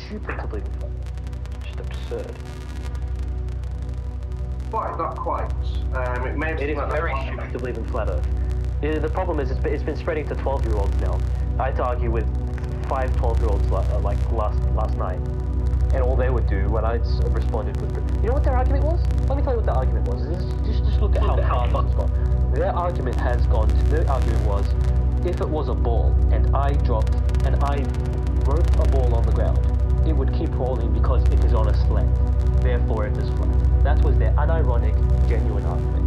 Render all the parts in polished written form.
stupid to believe in flat Earth. Just absurd. Quite, not quite. It may have It is very stupid to believe in flat Earth. The problem is it's been spreading to 12-year-olds now. I had to argue with 5 12-year-olds like last night, and all they would do when I responded with, you know what their argument was? Let me tell you what their argument was. Just look at how far this has gone. Their argument was, if it was a ball and I wrote a ball on the ground, it would keep rolling because it is on a sled. Therefore, it is flat. That was their unironic, genuine argument.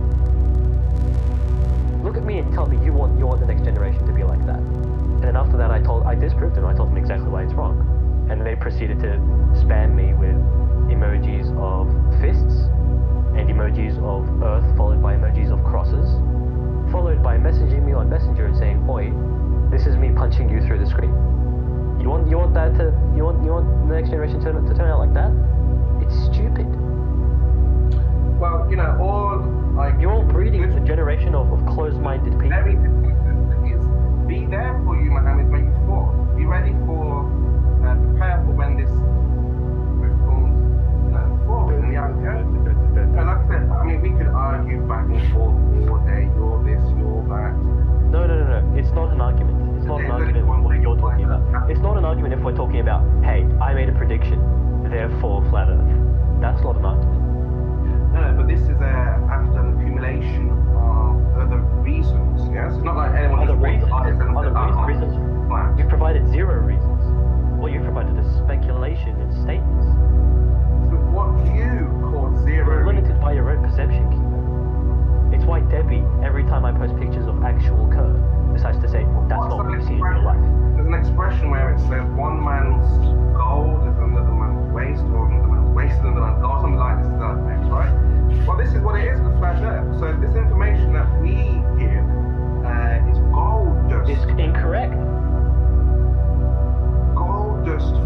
Look at me and tell me you want the next generation to be like that. And then after that, I disproved them. I told them exactly why it's wrong. And they proceeded to spam me with emojis of fists and emojis of Earth, followed by emojis of crosses, followed by messaging me on Messenger and saying, "Oi, this is me punching you through the screen." You want the next generation to turn out like that? It's stupid. Well, you know, You're all breeding a generation of closed-minded people. Very different is be there for you, Mohammed, when you fall. Be ready for, prepare for when this becomes forward. And like I said, I mean, we could argue back and forth all day. You're this, you're that. No. It's not an argument. It's not an argument what you're talking about. It's not an argument if we're talking about, hey, I made a prediction, therefore flat Earth. That's not an argument. No, but this is after an accumulation of other reasons. Yes, it's not like anyone Other just walked reasons. by and said, Other reasons. flat. You've provided 0 reasons. What you've provided is speculation and statements. But what you call 0 You're limited by your own perception, Kibo. It's why Debbie, every time I post pictures of actual curve, decides to say, well, that's not what you see in real life. There's an expression where it says one man's gold is another man's waste, or another man's waste is another man's gold, something like this to that effect, right? Well, this is what it is with flat Earth. So this information that we give is gold dust. It's incorrect. Gold dust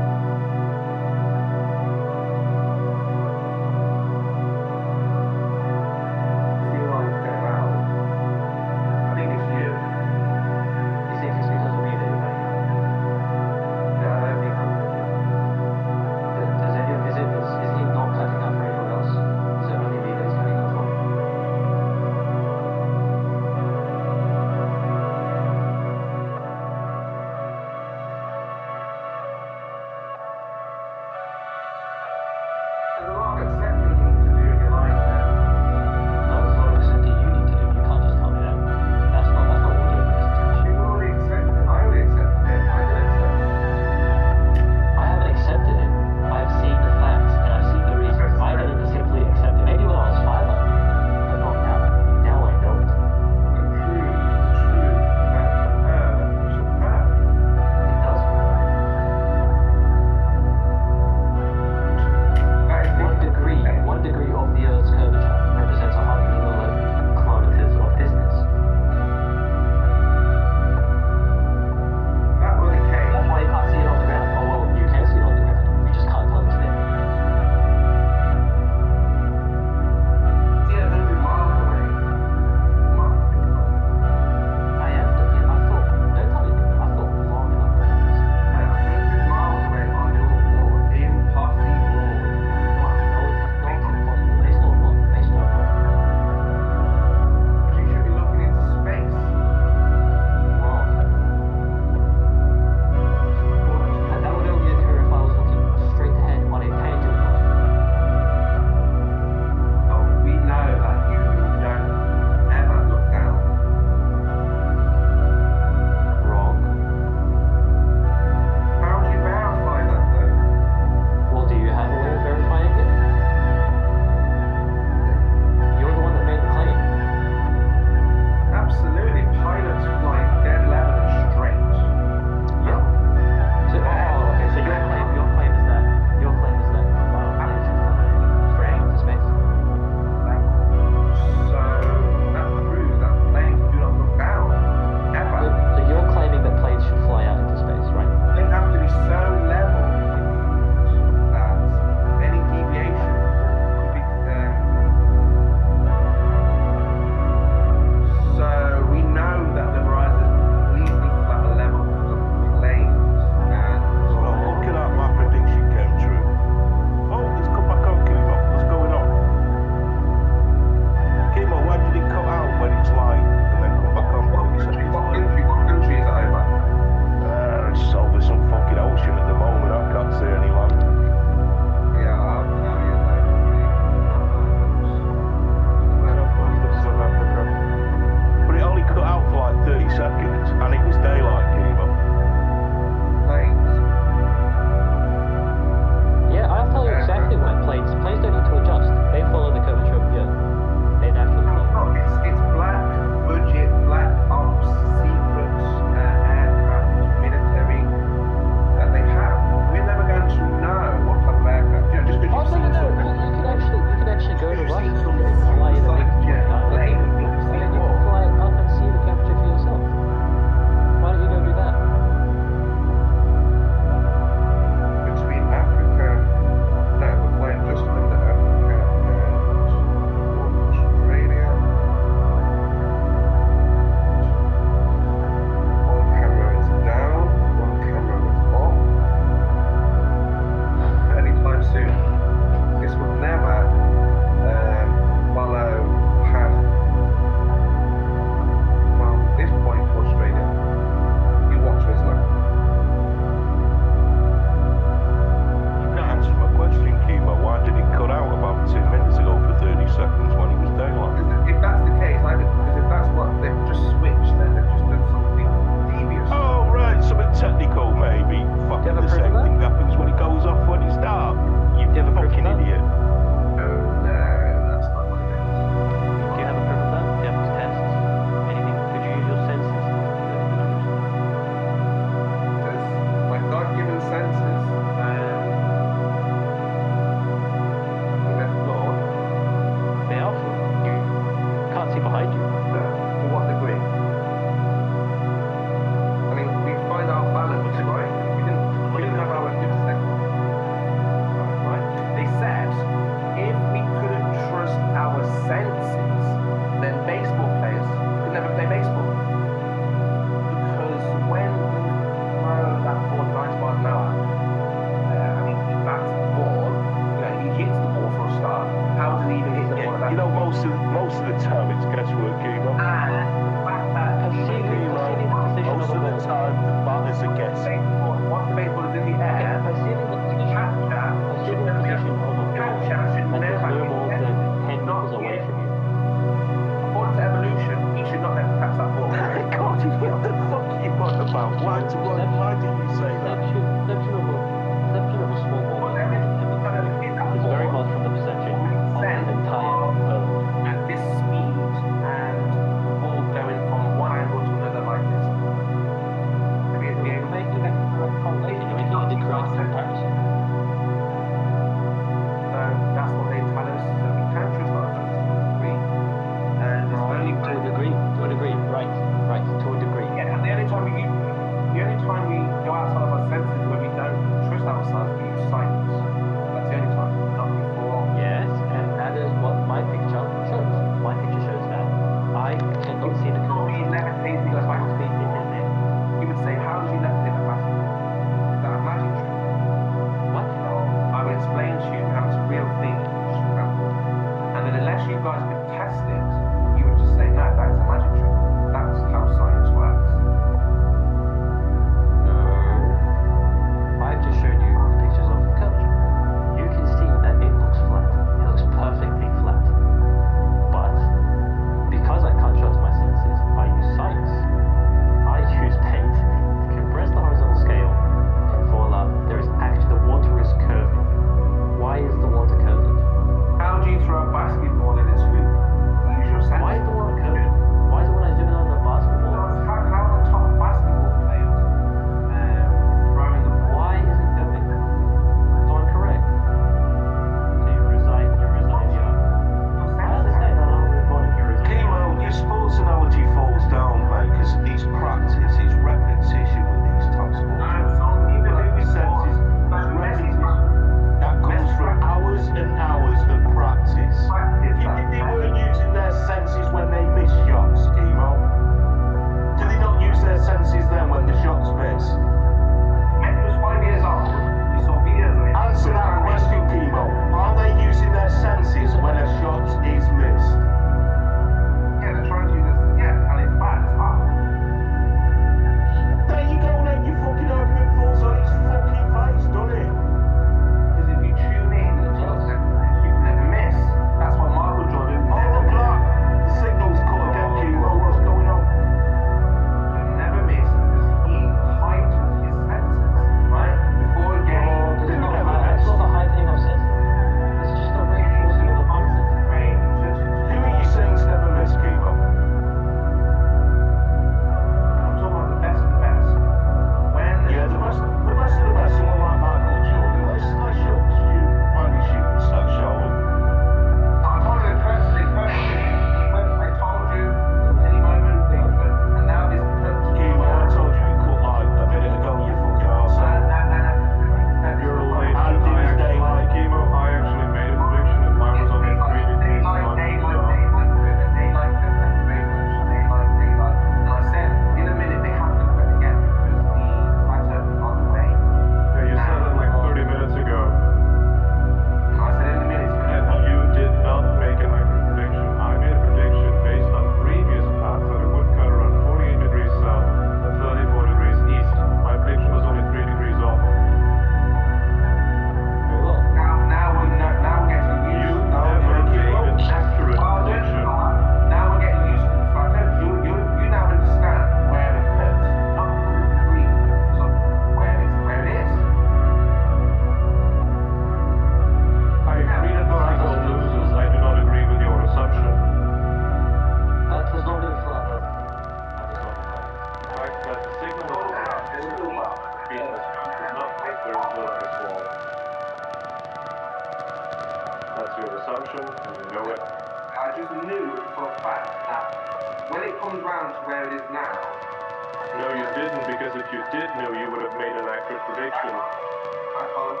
didn't, because if you did know, you would have made an accurate prediction. I can't.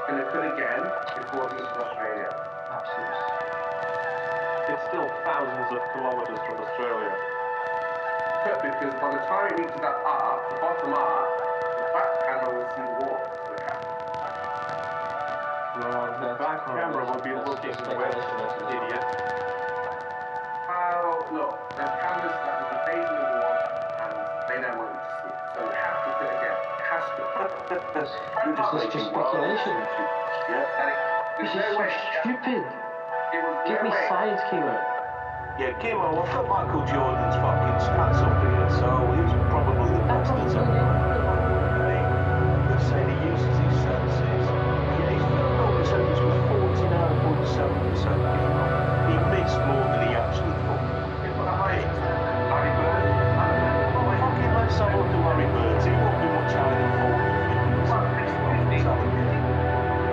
And it could again before it was from Australia. Absolutely. It's still thousands of kilometers from Australia. Could, because by the time it reaches that arc, the bottom arc, the back camera will see the water. So the camera. Well, The back camera will be looking west, idiot. Look, there's cameras that will be facing the wall and they don't want you to see it. So it has to fit again. It has to. It's just speculation. Yeah. And This there's is no so way. stupid. It was Give no me way. science, Kimo. Yeah, Kimo, I've got Michael Jordan's fucking stats up here, so he's probably the best that's ever played. They say he uses his senses. Yeah, his field goal percentage was 49.7%. He missed more than he actually put. Larry Bird. Oh, fucking let's have a look at Larry Bird. He won't be much higher than 40.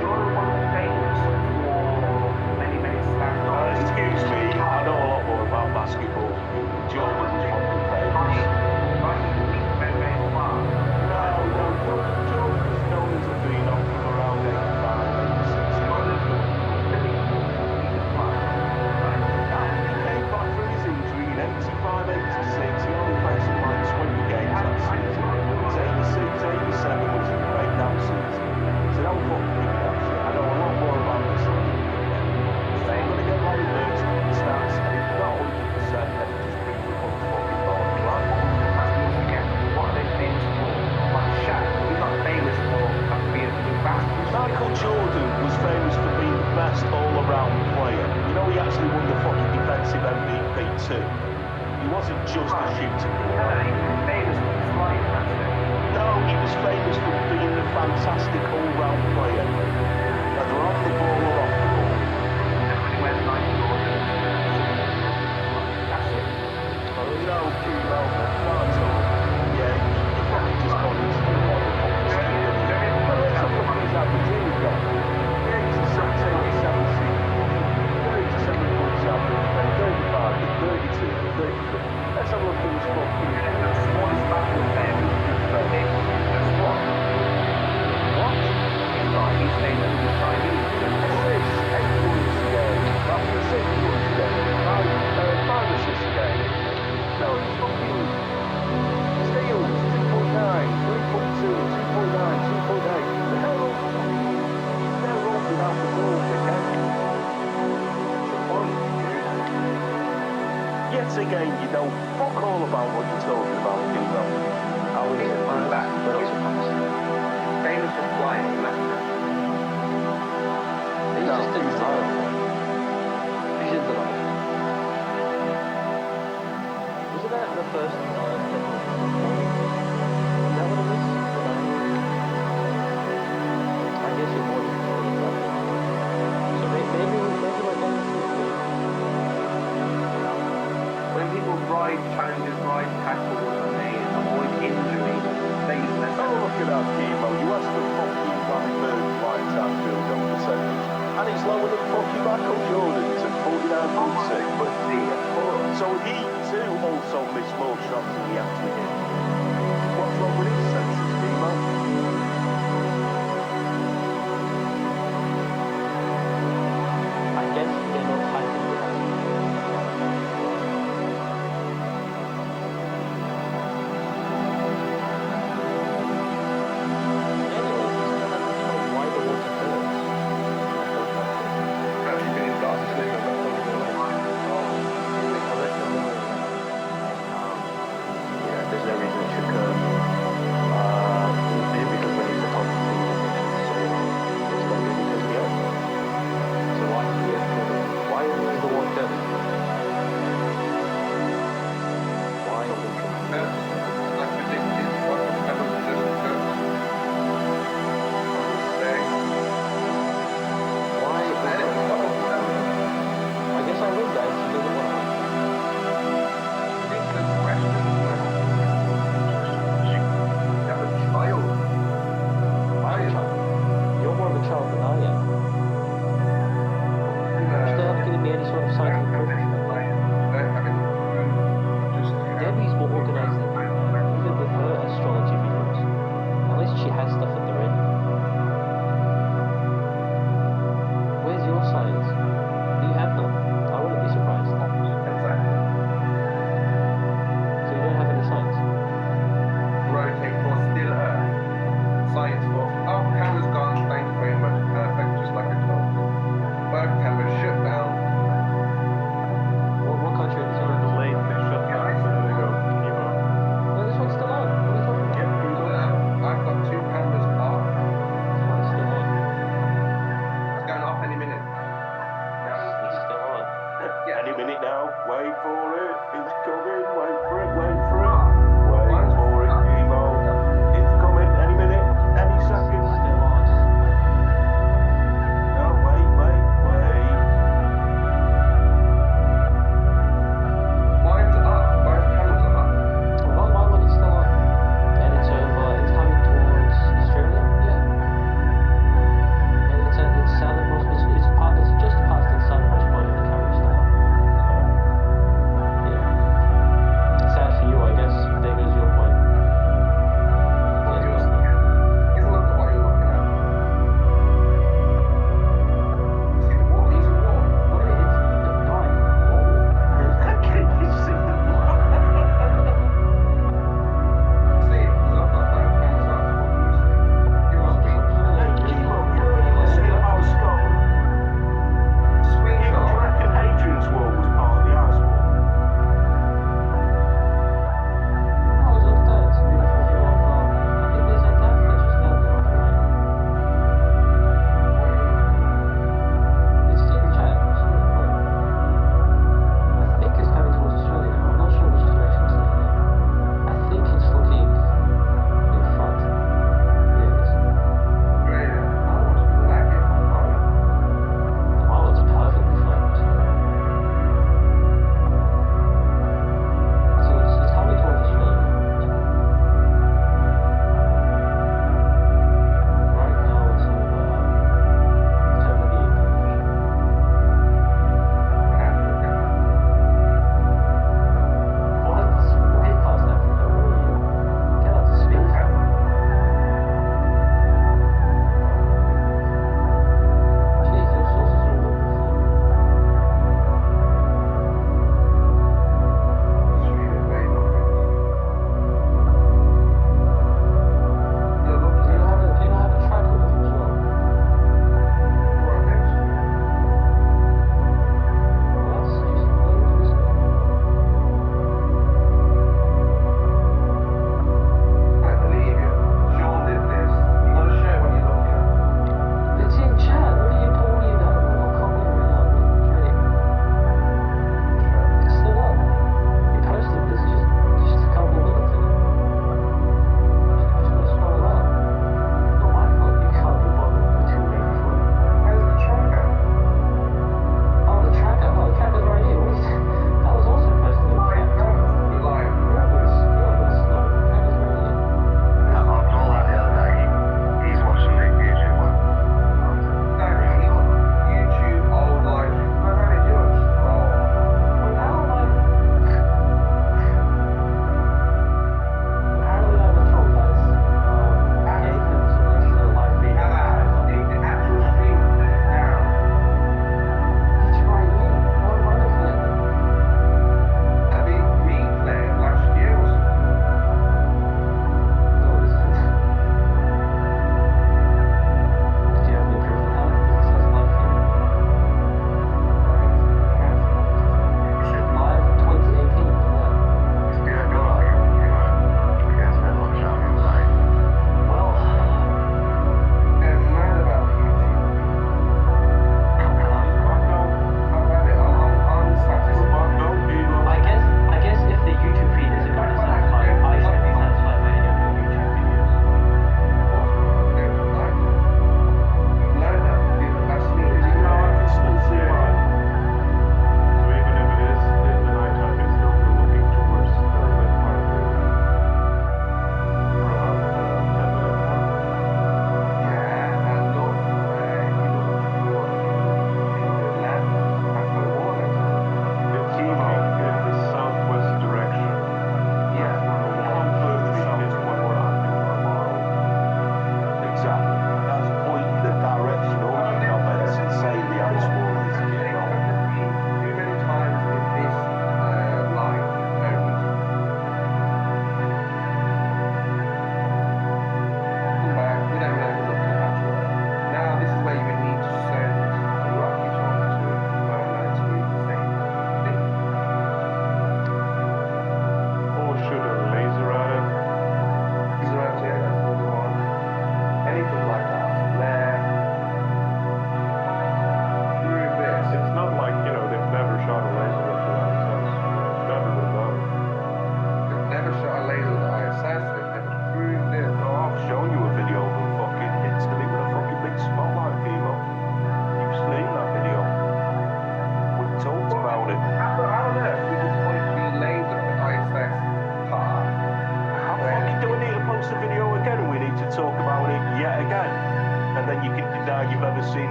Jordan wasn't famous for many stats. Excuse me, I know a lot more about basketball. Jordan was fucking famous. Very far. No, Jordan was known as a phenom from around 85, 86. He came back from his injury in 85, 86. He only played some like 20 games that season. His 86, 87 was a great that season. So don't fucking give me that shit. I know a lot more about this than you do. So I'm gonna get Larry Bird's stats, and if you're not 100%, then just bring the fucking ball, right? What are they famous for? Like Shaq, he's not famous for being a good basketball. Michael Jordan was famous for being the best all-around player. You know, he actually won the fucking defensive MVP too. He wasn't just a shooter. He was famous for flying, that's it. No, he was famous for being a fantastic all-round player. Whether on the ball or off the ball. When he went like Jordan, that's it. Oh no, Kimo, not at all. Yeah, you fucking just got into the model fucking stupid. Well, let's have a look at his average. Here we go. Yeah, he's a 37 points average, then 35, then 32, then 33. Let's have a look at his fucking... The smallest basketball player just what? What? He's famous for Chinese. Assists, 8 points a game. That's 6 points a game. 5 assists a game. No, it's fucking... Steals, 2.9, 3.2, 2.9, 2.8. The hell? They're all without the ball, okay? Yet again, you know fuck all about what you're talking about, Kimo. I was back. Famous for flying, that's it. He's No, just he's not. He's in the life. Wasn't that the first Is that what it is? I guess it was. So maybe my game is When people ride challenges, ride tackles, and they avoid injury, they use their Oh, look at that, Kimo. You asked for fucking Larry Bird flying time field goal percentage. And it's lower than fucking Michael Jordan's at 49.6. But so he too also missed more shots than he actually hit. What's wrong with his senses, Kimo? I guess they're not hiding behind. Why the water hurts? actually been in dark sleep.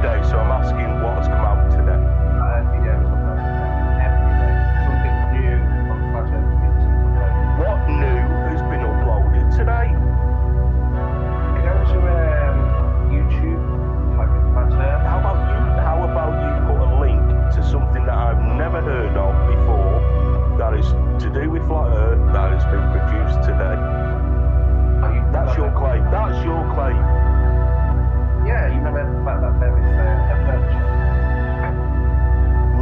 day, so I'm asking what has come out today. Video was uploaded every day. Something new on Flat Earth community was uploaded. What new has been uploaded today? You go to YouTube, type in Flat Earth. How about you put a link to something that I've never heard of before that is to do with Flat Earth that has been produced today? That's your claim. That's your claim. Yeah, you never heard the fact that there is a furniture.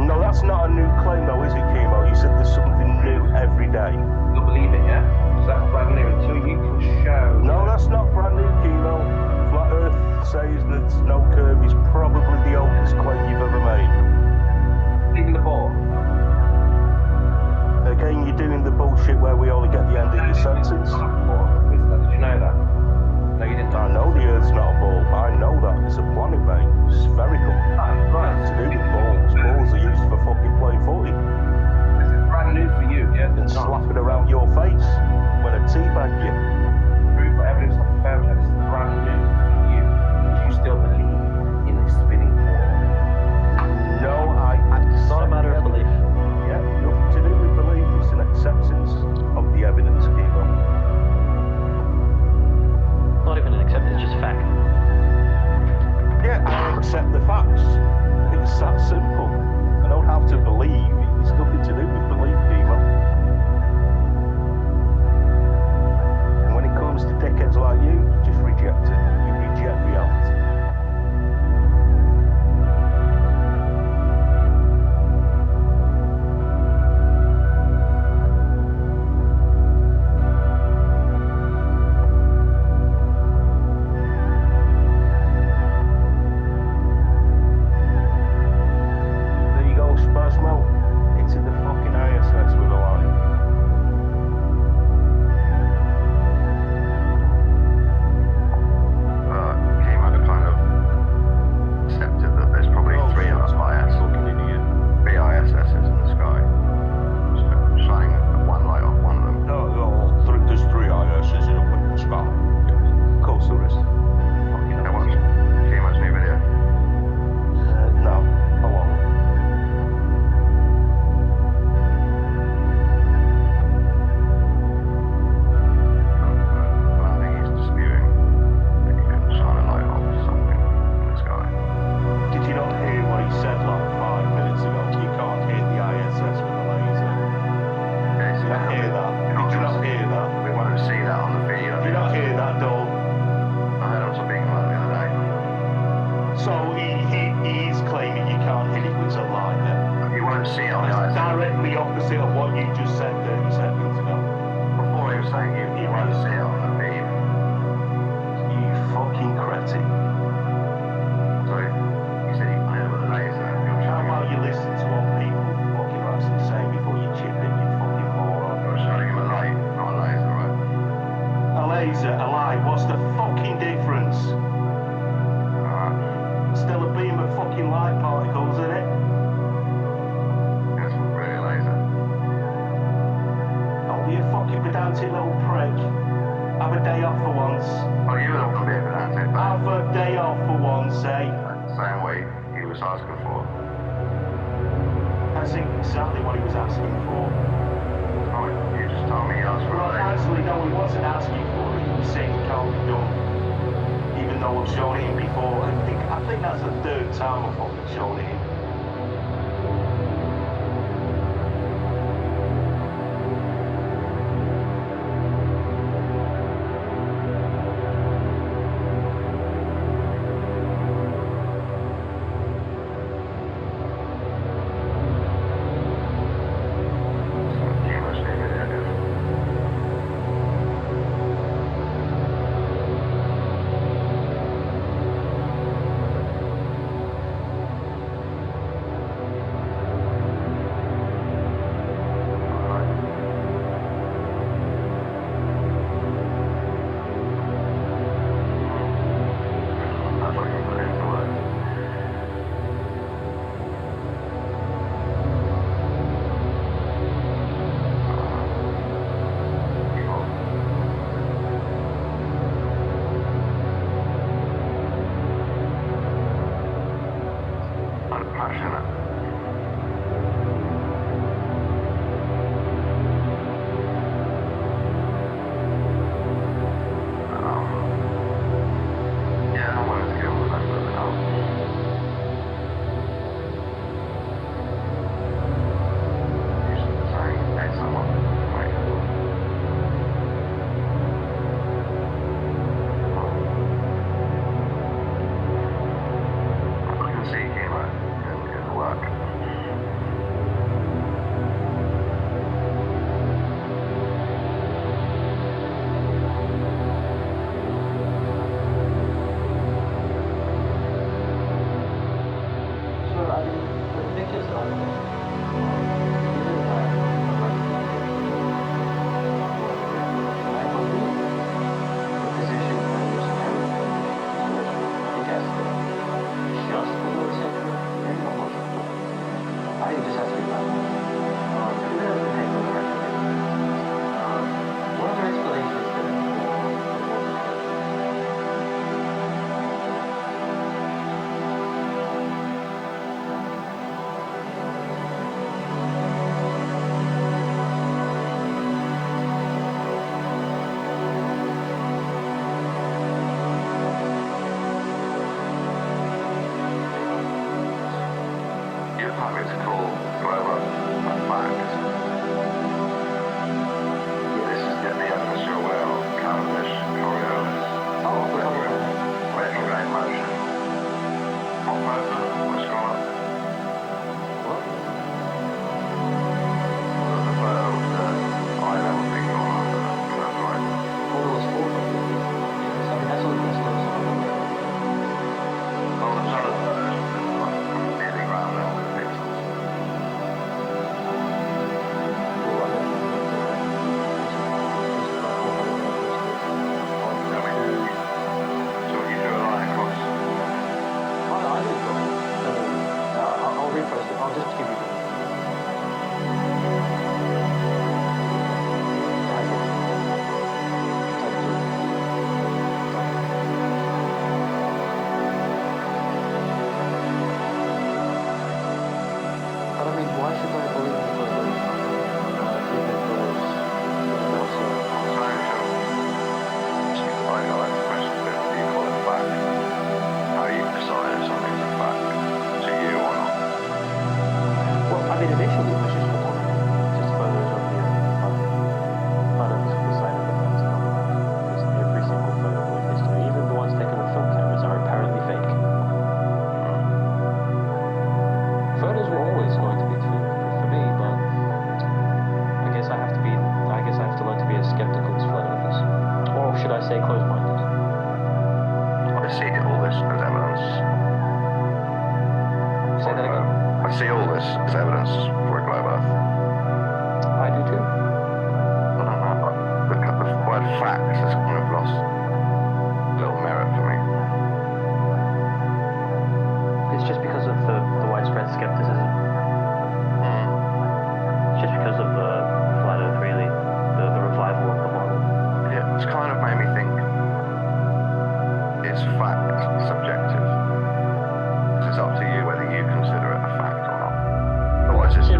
No, that's not a new claim though, is it, Chemo? You said there's something new every day. You'll believe it, yeah? So that's brand new until you can show. No, that's not brand new, Chemo. Flat Earth says that no curve is probably the oldest claim you've ever made. Even the ball. Again, you're doing the bullshit where we only get the end of your sentence. Did you know that? No, you didn't. I know the Earth's not a ball. I know that. It's a planet, mate. It's spherical. Right. It's to do with balls. Balls are used for fucking playing footy This is brand new for you, yeah? and slapping around your face when I teabag you. Proof or evidence of the furniture. This is brand new for you. Do you still believe in this spinning ball? No, I accept. It's not a matter of belief. Yeah, nothing to do with belief. It's an acceptance of the evidence, Chemo. Not even an acceptance, just fact. Yeah, I accept the facts. It's that simple. I don't have to believe. It's nothing to do with belief, Chemo. And when it comes to dickheads like you just reject it. You reject reality. There you go, Spasmo. Into the fucking ISS with a line. Came out kind of accepted that there's probably three fucking idiot. ISS's in the sky. So shining one light off one of them. There's three ISS in up in the sky. Of course there is. Fucking That was came out new video. no, I won't. Well, I think he's disputing that you can shine a light off something in the sky. Did you not hear what he said like 5 minutes ago? You can't hit the ISS with a laser. Okay, Did you not hear that? Did you not hear that? We wanted to see that on the video. Did you not hear that, Dole? I heard him speaking about it the other day. So he's claiming you can't hit it with a light then? You wanted to see it on the That's ISS. directly opposite of what you just said 30 seconds ago. Before he was saying you wanted to see it on the feed. You fucking cretin. So you said you can hit it with a laser. How about you listen to what people fucking actually say before you chip in, you fucking moron? You were shining him a light, not a laser, right? A laser, a light, what's the fucking difference? Still a beam of fucking light particles, isn't it? That's not really a laser. Don't be a fucking pedantic little prick. Have a day off for once. Well, you were not going to be able to answer it, Have a day off for once, eh? the same way he was asking for. That's exactly what he was asking for. Oh, you just told me you asked for a Well, laser. actually, no, he wasn't asking for it. He was saying it can't be done. Even though I've shown it him before. I think that's the third time I've fucking shown it him. Cameras, maybe, I guess. much, isn't it? Yeah, I wanted to get all that moving on. Using the same as someone. Wait. I can see humor in the work. So, I mean, with Victor's argument, I believe the position that was carried just below central and almost I think it just has to be done. It doesn't take a lot of One other explanation is that You find me to call Grover a fact. This is getting the atmosphere aware of Cavendish, Coriolis, retrograde motion. Hot motor, what's going on? what? There's a photo of the eye level thing going on. That's right. All those four photos. Yes, I mean, that's all the rest of us. Well, there's other photos that nearly round out with pixels. So you drew a line across. I'll repost it. I'll just give you the But I mean, why should I believe in photos? Even those also. I like the question, but do you call it fact? How do you decide if something's a fact to you or not? Well, I mean, initially it was just photography, just photos of the photos of the side of the fence. Because every single photo in history, even the ones taken with film cameras, are apparently fake. Photos were always going to be fake for me, but I guess I have to learn to be as skeptical as flat earthers. Or should I say closed-minded? I see all this as evidence. Say that again. I see all this as evidence for a globe Earth. I do too. The word fact has kind of lost a little merit for me. It's just because of the widespread skepticism. It's just because of the flat earth, really. The revival of the model. Yeah, it's kind of made me think, is fact subjective? It's up to you whether you consider it a fact or not. Otherwise it's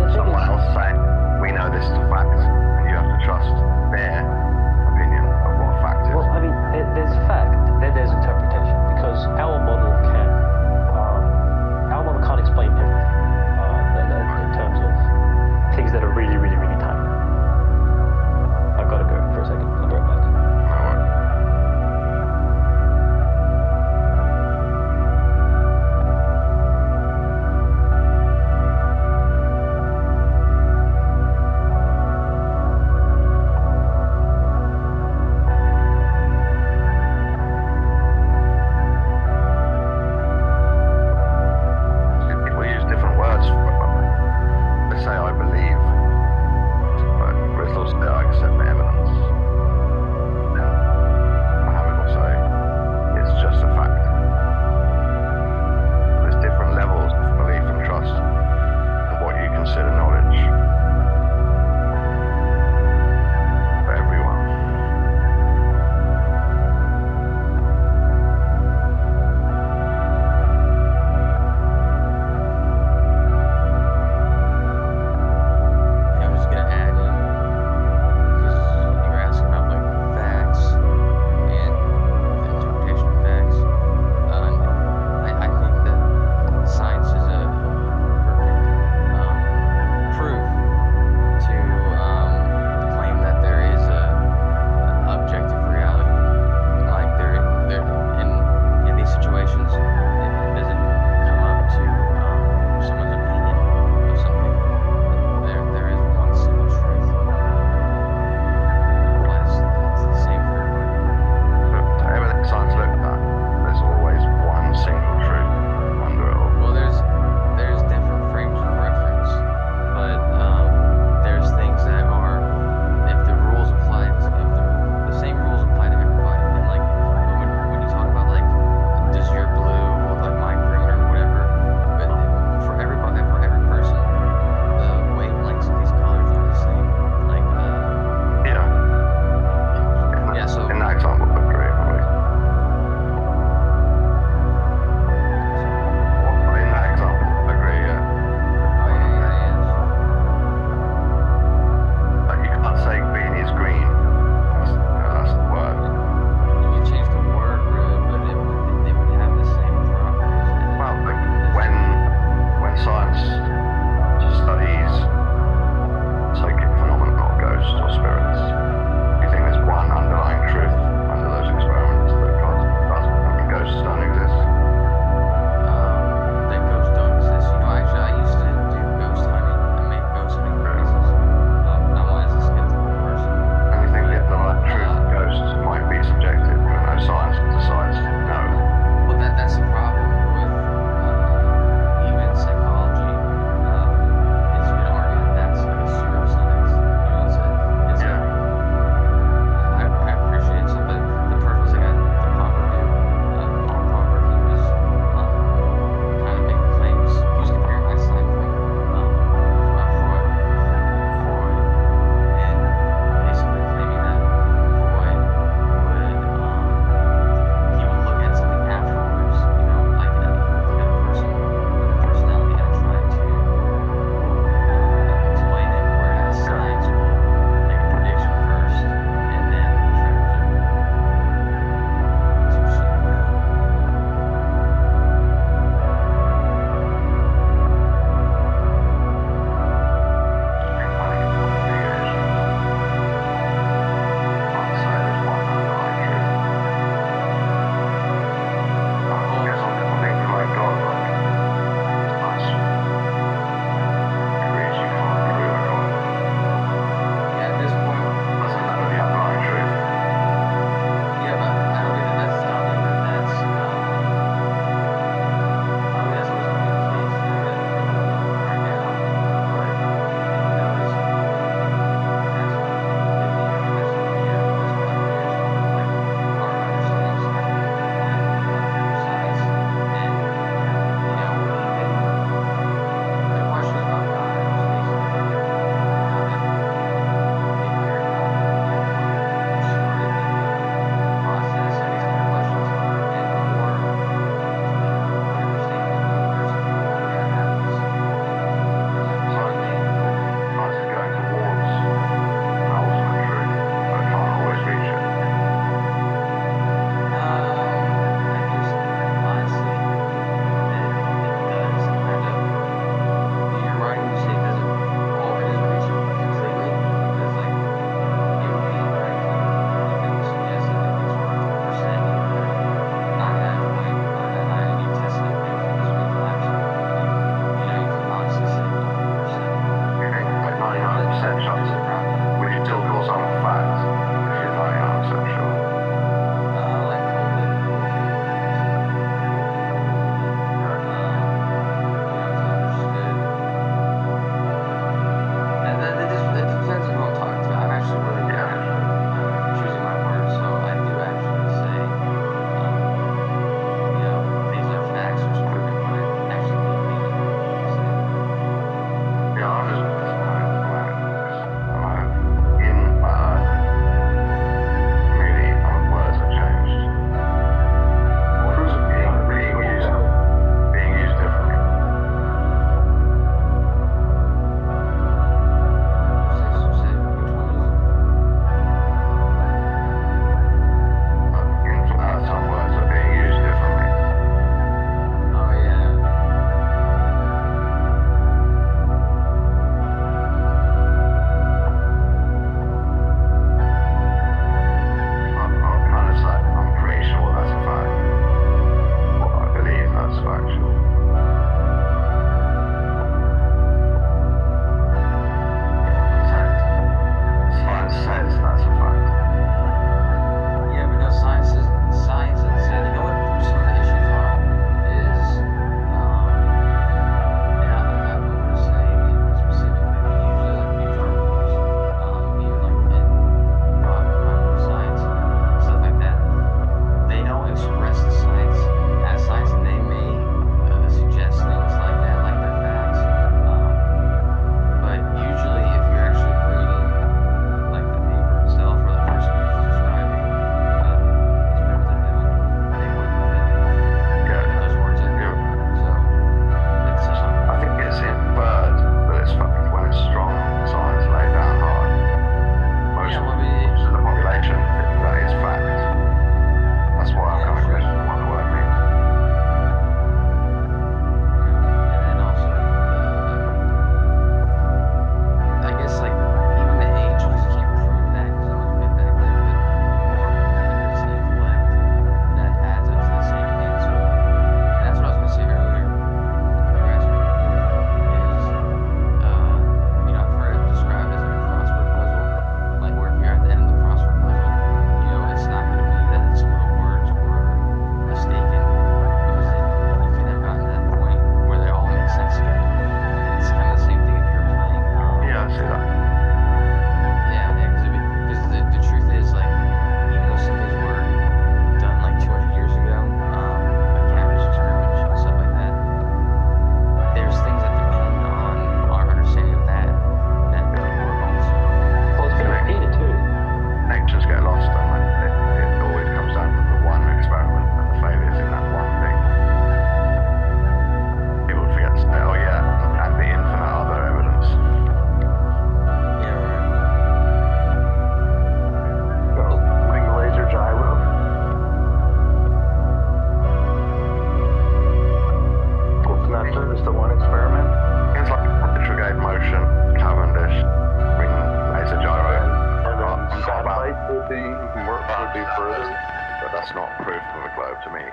not proof of a globe to me.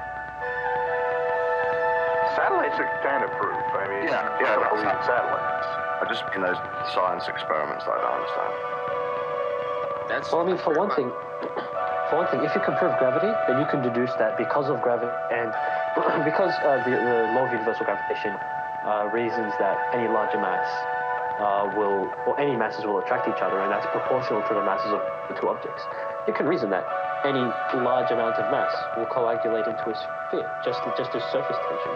Satellites are kind of proof. I mean, Yeah, I don't that's believe in satellites. I just in those science experiments that I don't understand. Well, I mean, for one thing, if you can prove gravity, then you can deduce that because of gravity and because the law of universal gravitation reasons that any larger mass any masses will attract each other, and that's proportional to the masses of the two objects. You can reason that any large amount of mass will coagulate into a sphere, just as surface tension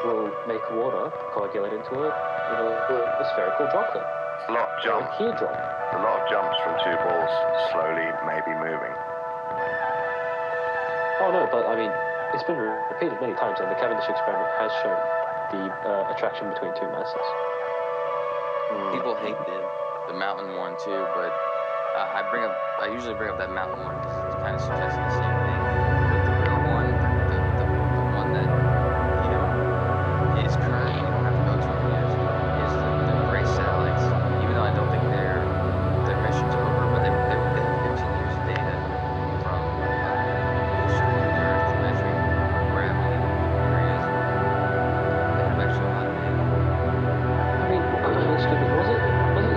will make water coagulate into a spherical droplet. A lot of Or a jumps. teardrop. A lot of jumps from two balls slowly, maybe moving. Oh no, but I mean, it's been repeated many times, and the Cavendish experiment has shown the attraction between two masses. People hate the mountain one too, but I usually bring up that mountain one because it's kind of suggesting the same thing. But the real one, the one that is current, you don't have to go to it yet, is the gray satellites. Even though I don't think their mission's over, but they have 15 years of data from circling the Earth, measuring gravity areas. They have actually a lot of data. I mean, excuse me, was it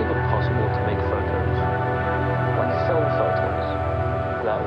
even possible to make photons, like film photons, that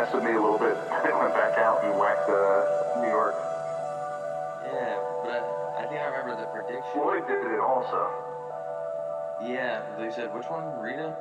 messed with me a little bit. I went back out and whacked New York. Yeah, but I think I remember the prediction. Floyd did it also. Yeah, they said, which one? Rita?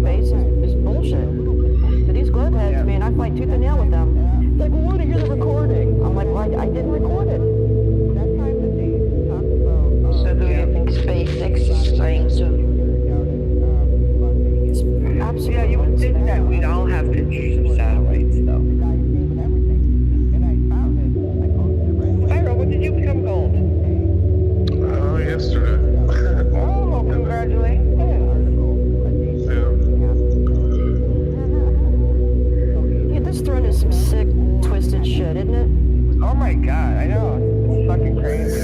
face is bullshit. But these globe heads, man, I fight tooth and nail with them. They're like, well, why did you hear the recording? I'm like, well, I didn't record it. So do you think SpaceX is trying to? Absolutely. Yeah, you would think that we'd all have pictures of satellites, though. Spyro, when did you become gold? Yesterday. Oh, congratulations. Yeah, this throne is some sick, twisted shit, isn't it? Oh my god, I know. It's fucking crazy.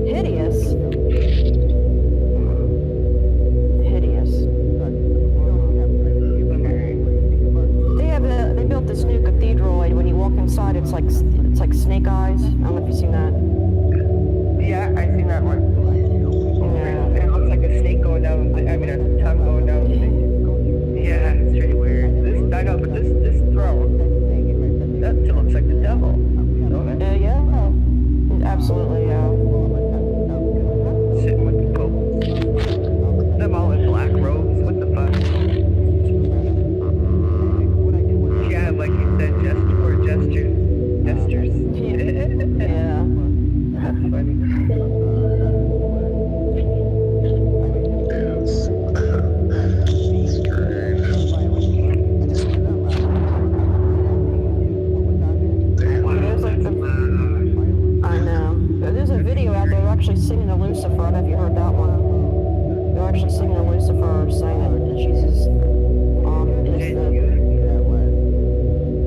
Hideous. Hideous. They built this new cathedral, and when you walk inside, it's like snake eyes. I don't know if you've seen that. Yeah, I seen that one. Yeah. It looks like a snake going down. I mean, a tongue going down. Yeah, it's pretty weird. I know, but this throne, that looks like the devil, don't it? Yeah. Absolutely, yeah. Sitting with the Pope. Them all in black robes. What the fuck? Yeah, like you said, gestures. Yeah. That's funny. I know. There's a video out there. They're actually singing to Lucifer. I don't know if you heard that one. They're actually singing to Lucifer, saying that Jesus is the...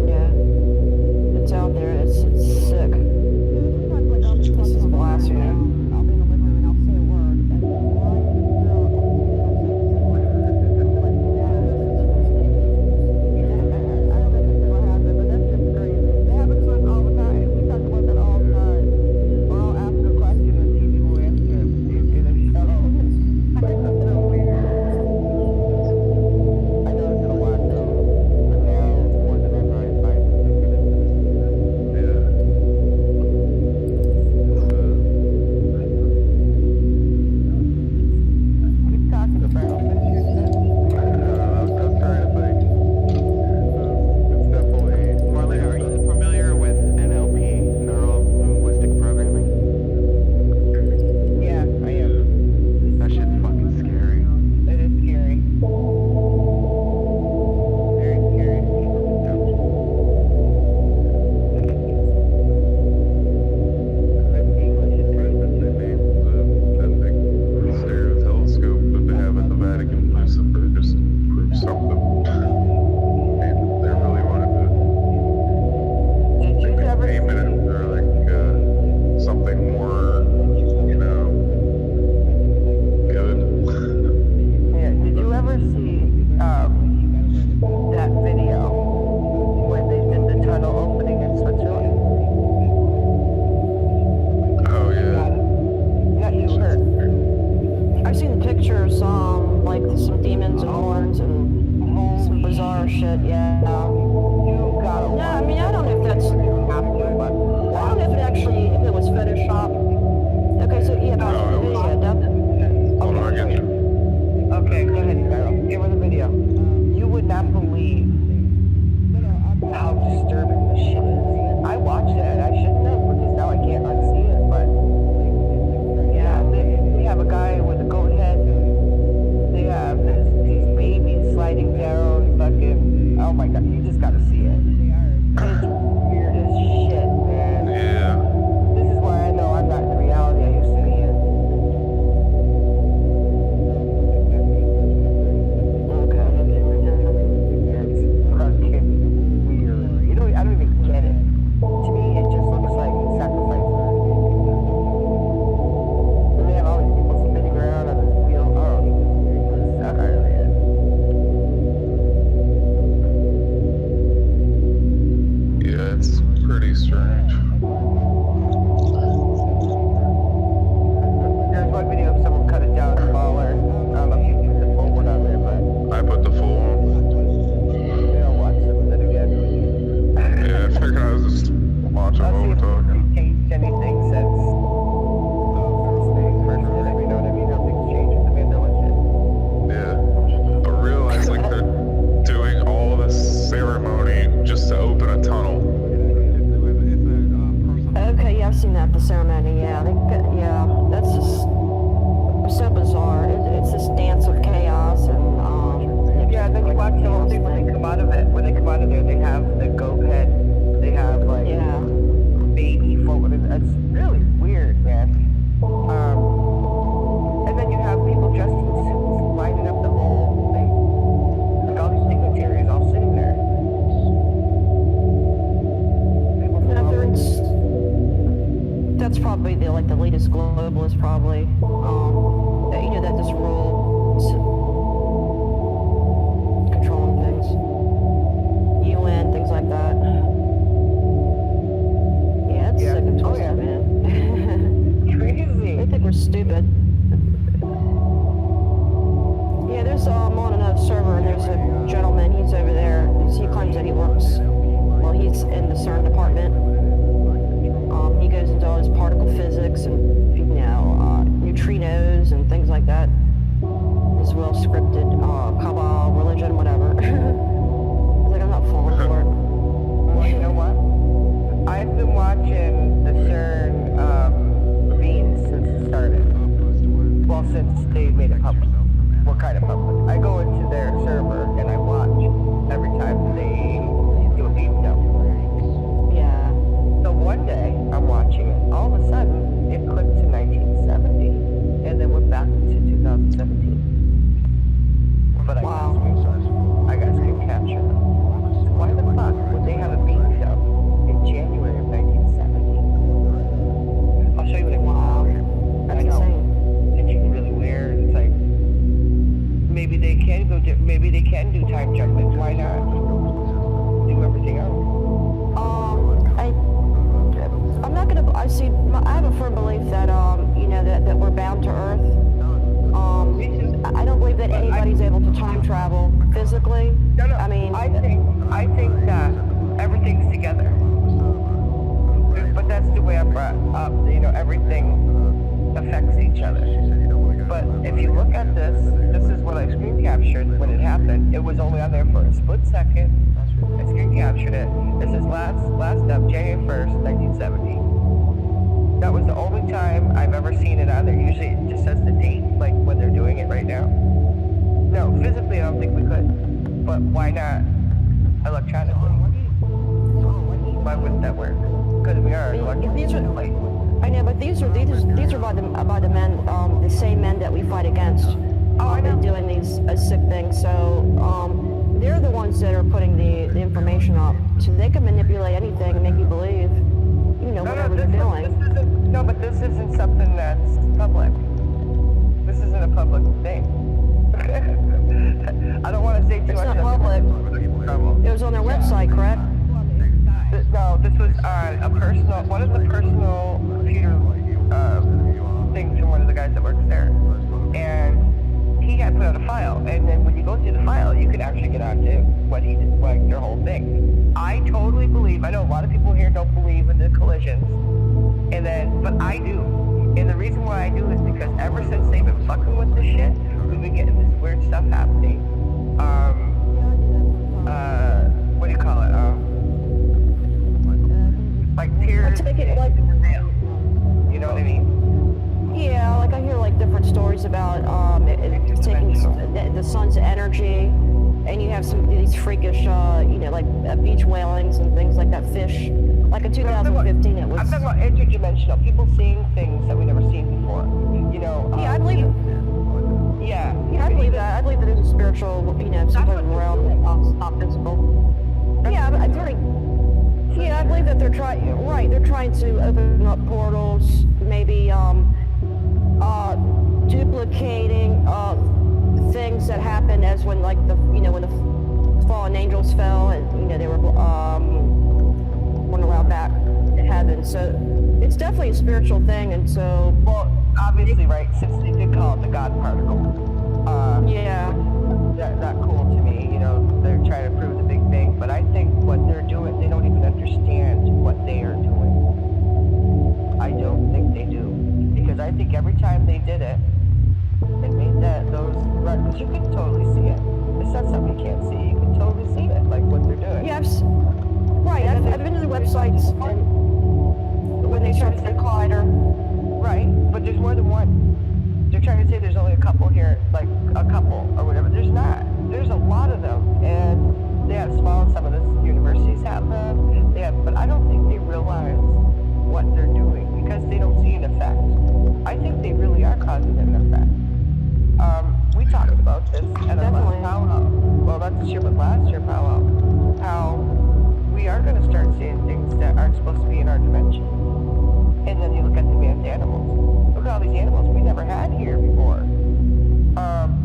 Yeah. It's out there. It's sick. This is blasphemy. out of there, they have the goat head. They have like Yeah. baby forward. It's really weird, man. And then you have people dressed in suits lining up the whole thing. Like all these dignitaries all sitting there. People from all over. That's probably the latest globalist, probably. You know, that just rule controlling things, UN, things like that. Yeah, it's Yeah. sick and Oh, twisted, yeah. man. Crazy. They think we're stupid. Yeah, there's on another server. There's a gentleman. He's over there. He claims that he works. Well, he's in the CERN department. He goes into all his particle physics and neutrinos and things like that. As well scripted cabal, religion, whatever. Like I'm not falling for it. Well, you know what? I've been watching the CERN beans since it started. Well, since they made it public. Well, kind of public. I go into their server and I watch every time they do a beam dump. Yeah. So one day I'm watching it. All of a sudden it clicked to 1970 and then went back to 2017. But I Wow. got screen capture. So why the fuck would they have a beam dump in January of 1970? I'll show you what it was. Wow. That's I know. insane. It's really weird. It's like maybe they can maybe they can do time jumping. Why not do everything else? I'm not gonna. I have a firm belief that you know that we're bound to Earth. I don't believe that anybody's able to time travel physically. No. I mean, I think that everything's together. But that's the way I brought up. You know, everything affects each other. But if you look at this is what I screen captured when it happened. It was only on there for a split second. I screen captured it. This is last up, January 1st, 1970. That was the only time I've ever seen it on there. Usually it just says the date, like when they're doing it right now. No, physically I don't think we could. But why not electronically? Why wouldn't that work? Because we are electronically. I know, but these are by the men, the same men that we fight against. Oh, I know. Doing these sick things. So they're the ones that are putting the information up. So they can manipulate anything and make you believe, you know, whatever they're doing. But this isn't something that's public. This isn't a public thing. I don't want to say too It's much. not public. It was on their website, correct? No, this was on one of the personal computer things from one of the guys that works there. And he had put out a file, and then when you go through the file, you can actually get onto what he did, like their whole thing. I totally believe, I know a lot of people here don't believe in the collisions, but I do. And the reason why I do is because ever since they've been fucking with this shit, we've been getting this weird stuff happening. What do you call it? Like tears. I take it like, you know what I mean? yeah, like I hear like different stories about it's taking the sun's energy, and you have some of these freakish, you know, like beach whalings and things like that. Fish, like in 2015, it was. I'm talking about interdimensional. People seeing things that we never seen before. You know. Yeah, I believe. Yeah. Yeah, I believe that. I believe that there's a spiritual, you know, some type of realm that's not physical. Yeah, but I think. Yeah, I believe that they're trying. Right, they're trying to open up portals, maybe duplicating things that happened as when, like when the fallen angels fell, and you know they weren't allowed back to heaven. So it's definitely a spiritual thing, and so. Well, obviously, right? Since they did call it the God particle. Yeah. Not cool to me. You know, they're trying to prove the Big Bang, but I think what they're doing, they don't even understand what they are doing. I don't think they do, because I think every time they did it, and made those right, because you can totally see it. It's not something you can't see. You can totally see it, like what they're doing. Yeah, I've been to the websites and when they started the collider. Right, but there's more than one. They're trying to say there's only a couple here, like a couple or whatever. There's not. There's a lot of them, and they have small. Some of the not this year, but last year, how we are going to start seeing things that aren't supposed to be in our dimension. And then you look at the man's animals. Look at all these animals we never had here before.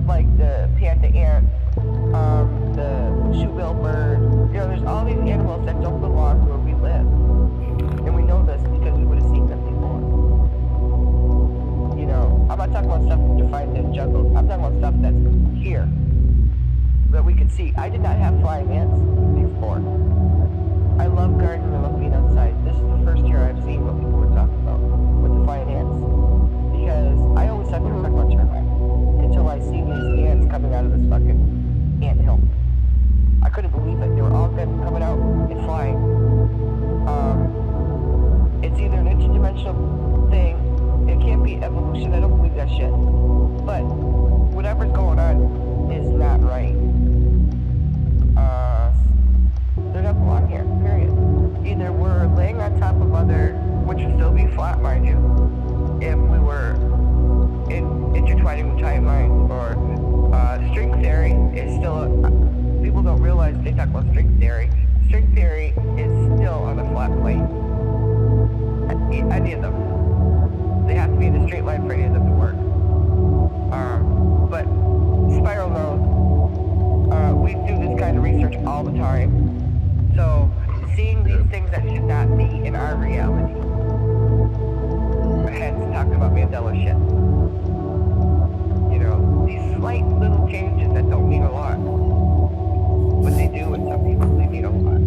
Like the panda ant, the shoe-bill bird. You know, there's all these animals that don't belong where we live. And we know this because we would have seen them before. You know, I'm not talking about stuff you find in jungles. I'm talking about stuff that's here that we could see. I did not have flying ants before. I love gardening. I love being outside. This is the first year I've seen what people were talking about with the flying ants. Because I always thought they were talking about termites until I see these ants coming out of this fucking ant hill. I couldn't believe it. They were all coming out and flying. It's either an interdimensional thing. It can't be evolution. I don't believe that shit. But whatever's going on is not right. They're not belong here, period. Either we're laying on top of other, which would still be flat, mind you, if we were intertwining with timelines, or string theory is still, people don't realize they talk about string theory. String theory is still on a flat plane. Any of them. They have to be in a straight line for any of them to work. But Spiral knows we do this kind of research all the time. So seeing these things that should not be in our reality, hence talking about Mandela shit. You know, these slight little changes that don't mean a lot, but they do, and some people they mean a lot.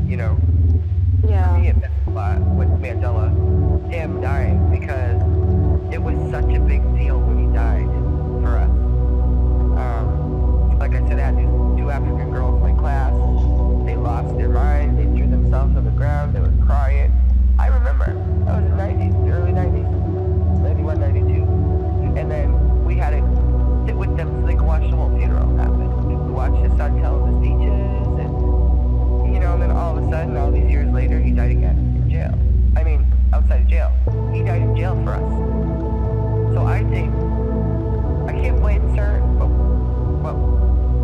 You know, Yeah. for me it meant a lot with Mandela, him dying, because it was such a big deal when he died for us. Like I said, I had these two African girls in my class. They lost their mind. They threw themselves on the ground. They were crying. I remember. That was the 90s, the early 90s. 91, 92. And then we had to sit with them so they could watch the whole funeral happen. We watched his son tell him the speeches, and, you know, and then all of a sudden, all these years later, he died again in jail. I mean, outside of jail. He died in jail for us. So I think, I can't blame CERN, but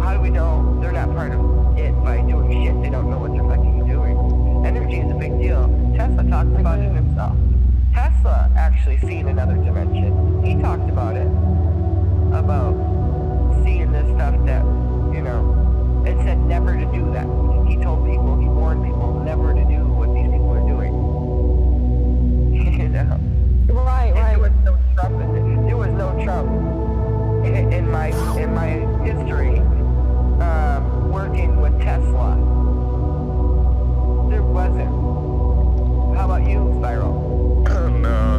how do we know they're not part of it by doing shit they don't know what they're fucking doing? Energy is a big deal. Tesla talks about it himself. Tesla actually seen another dimension. He talked about it. About seeing this stuff that, you know, it said never to do that. He told people, he warned people never to do what these people are doing. You know? Right, And right. there was no Trump in it. There was no Trump in my history working with Tesla. There wasn't. How about you, Spiral? No.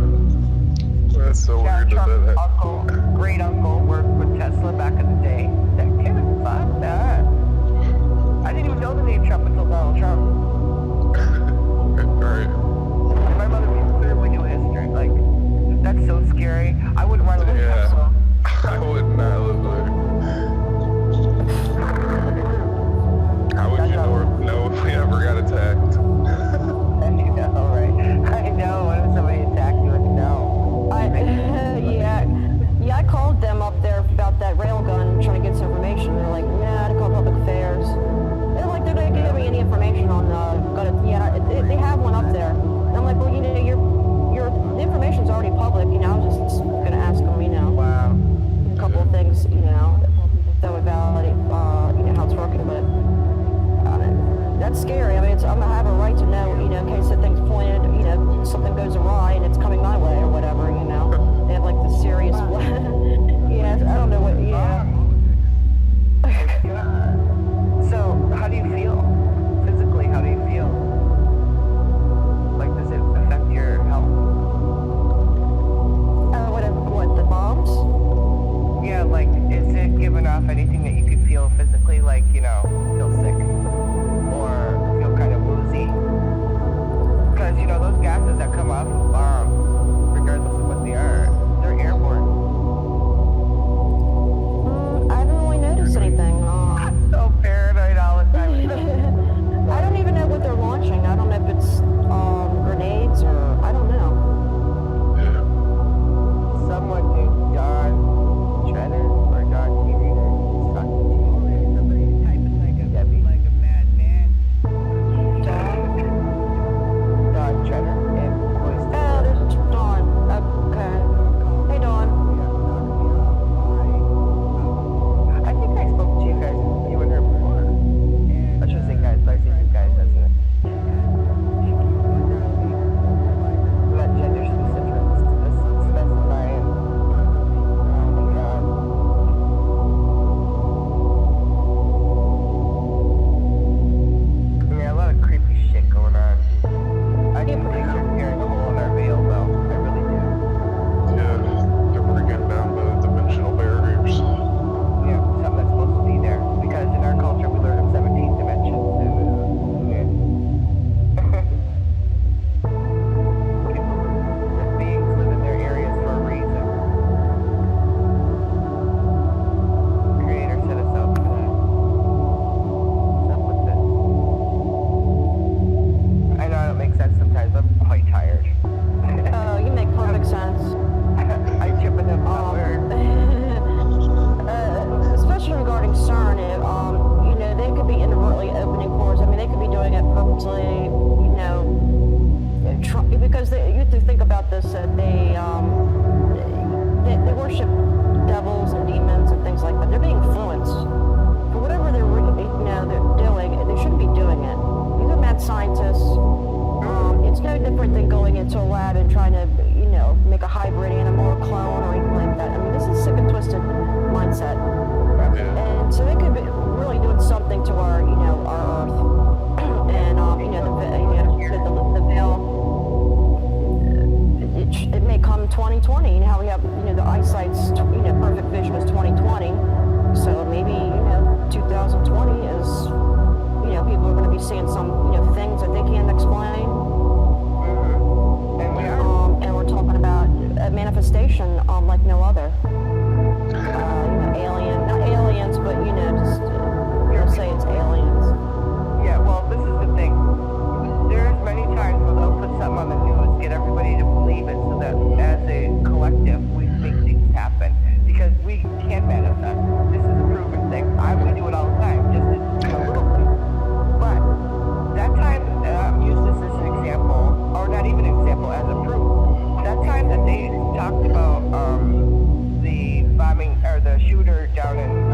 That's so Yeah, weird that Trump's that uncle, great uncle, worked with Tesla back in the day. That kid, fuck that. I didn't even know the name Trump until Donald Trump. Right. And my mother clearly knew history. Like, that's so scary. I wouldn't want to live in Yeah. Tesla. I would not live there. How would you know if we ever got attacked? I know, right? I know. What if somebody attacked you and no? Yeah, I called them up there about that railgun, trying to get some information. They're like, nah, to call public affairs. They're like, they're not gonna give me any information on they have one up there. And I'm like, well, you know, the information's already public. You know, I was just gonna ask them, you know, Wow. a couple of things, you know, that would validate, you know, how it's working. But that's scary. I mean, I'm gonna have a right to know, you know, in case the thing's pointed, you know, something goes awry and it's coming my way or whatever, you know. They have like the serious yeah, I don't know what, yeah. So, how do you feel? Physically, how do you feel? Like, does it affect your health? What, the bombs? Yeah, like, is it giving off anything that you could feel physically, like, you know, feel sick? Or feel kind of woozy? Because, you know, those gases that come off different than going into a lab and trying to, you know, make a hybrid animal or clone or anything like that. I mean, this is sick and twisted mindset. And so they could be really doing something to our, you know, our Earth. And, you know, the veil, it may come 2020. You know how we have, you know, the eyesight's, you know, perfect vision is 2020. So maybe, you know, 2020 is, you know, people are going to be seeing some, you know, things that they can't explain. And we are. And we're talking about a manifestation like no other. You know, alien, not aliens, but, you know, just, you'll say it's aliens. Yeah, well, this is the thing. There's many times where they'll put something on the news, get everybody to believe it, so that as a collective, we make things happen. Because we can manifest. This is a proven thing. We do it all the time, just a little thing. But that time, use this as an example, or not even an example, as a proof. That time that they talked about the bombing, or the shooter down in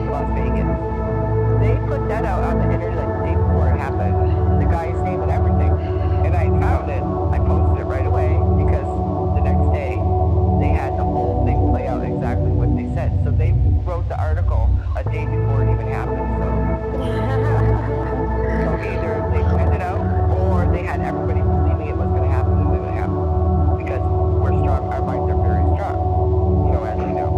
Las Vegas, they put that out on the internet the day before it happened, the guy's name and everything. And I found it, I posted it right away, because the next day, they had the whole thing play out exactly what they said. So they wrote the article a day before it even happened. So either they planned it out, or they had everybody believing it was going to happen and then it happened. Because we're strong, our minds are very strong, you know, as we know.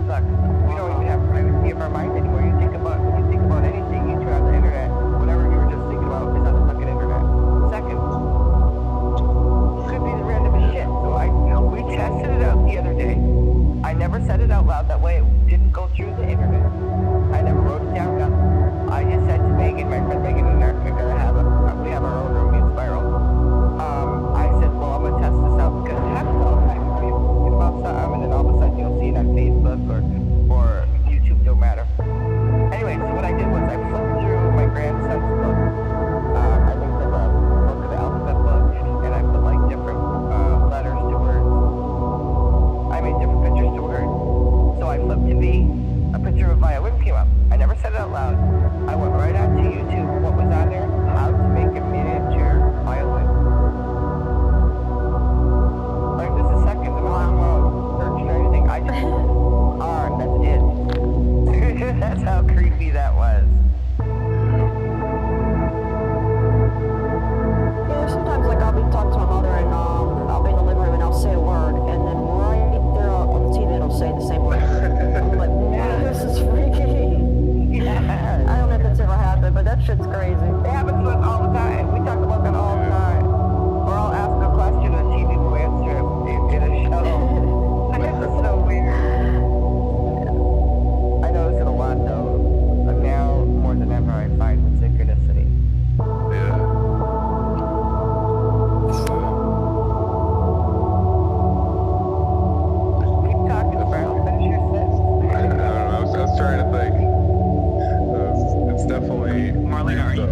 Look, we don't even have privacy of our minds anymore. When you think about anything, you turn on the internet, whatever you were just thinking about is on the fucking internet. Second, could be the randomest shit. So we tested it out the other day. I never said it out loud, that way it didn't go through the internet. I never wrote it down, nothing. I just said to Megan, my friend Megan and I, we have our own room in Spiral. I said, well, I'm gonna test this out because it happens all the time. People thinking about something, and then all of a sudden you'll see it on Facebook or YouTube, no matter. Anyway, so what I did was I flipped through my grandson's book. I think it's a book of the alphabet book, and I put like different letters to words. I made different pictures to words. So I flipped to B, a picture of a violin came up. I never said it out loud. I went right on to YouTube. What was on there? How to make a miniature violin. Like, this is second. I'm not searching or anything. I just on. That's it. That's how creepy that was. Yeah, sometimes, like, I'll be talking to my mother and I'll be in the living room and I'll say a word, and then right there on the TV it'll say the same word. I'm like, wow, this is freaky. Yeah. I don't know if that's ever happened, but that shit's crazy. It happens to us all the time. We talk about that all the time. Or I'll ask a question and TV will answer it in a show. This is so weird. I notice it a lot though. But now, more than ever, I find with synchronicity. Yeah. Keep talking about finish your sentence. I don't know. I was trying to think. It's definitely. Marlena, are you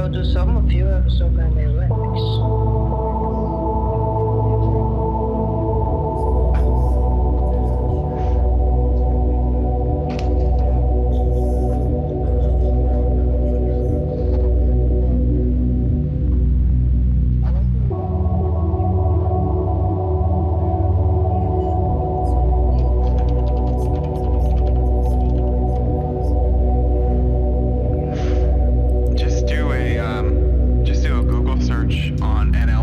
I'll do some of you episode by Netflix. Just do a Google search on NL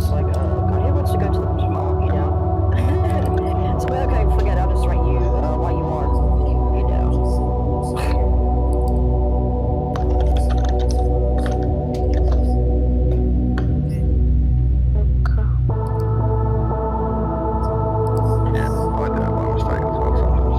just like, God, who wants to go to the mall, you know? So, okay, forget it, I'll just write you while you are, you know. Yeah, I do that by mistake as well sometimes.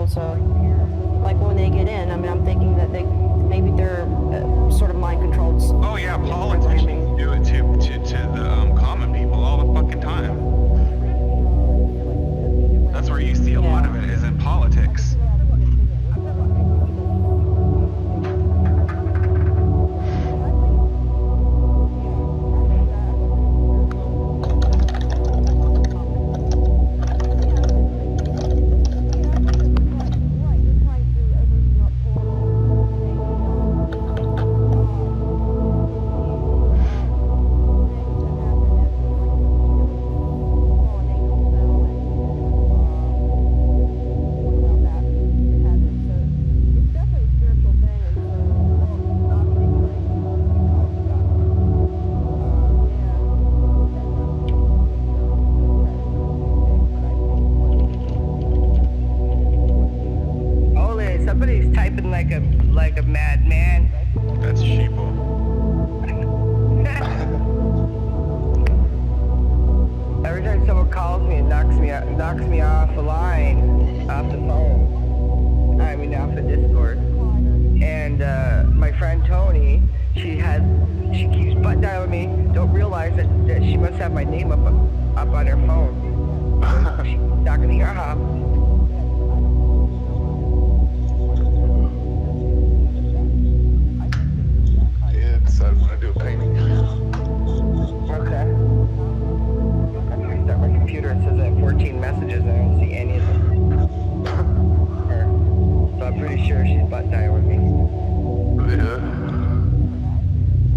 able to, like when they get in, I mean, I'm thinking that maybe they're sort of mind controlled. Oh yeah, politicians do it to the common people all the fucking time. That's where you see a lot of it, is in politics. Somebody's typing like a madman. That's sheeple. Every time someone calls me, it knocks me off the line, off the phone. I mean, off the Discord. And my friend Tony, she keeps butt dialing me. Don't realize that she must have my name up on her phone. She's knocking me off. Decided when I do a painting. Okay. After I start my computer, it says I have 14 messages and I don't see any of them. So I'm pretty sure she's butt dialing me. Yeah.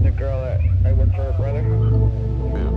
The girl that I work for, her brother. Yeah.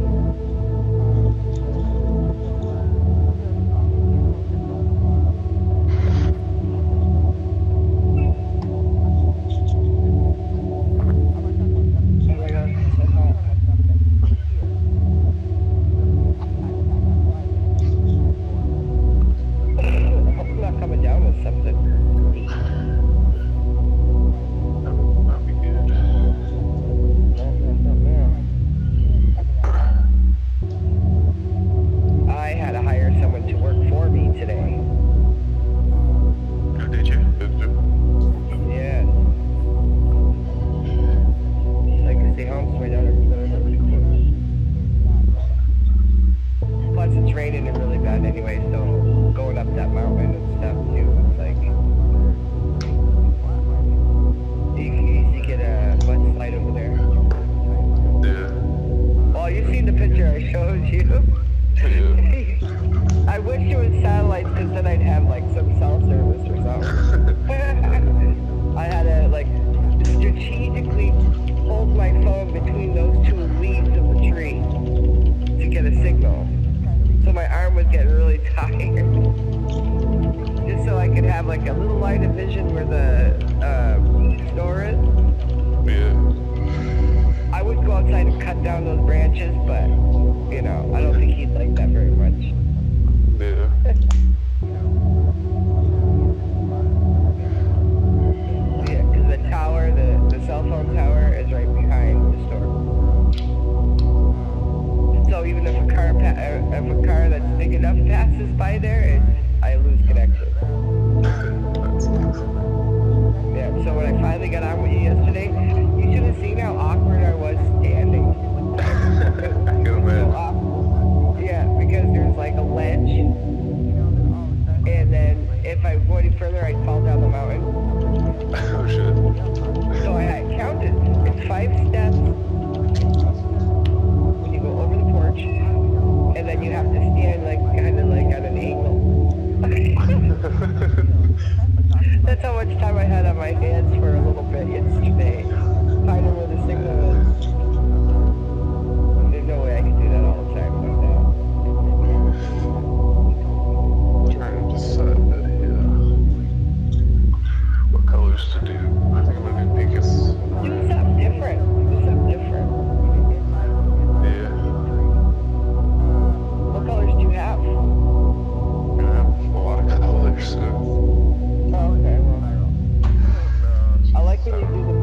I like when you do the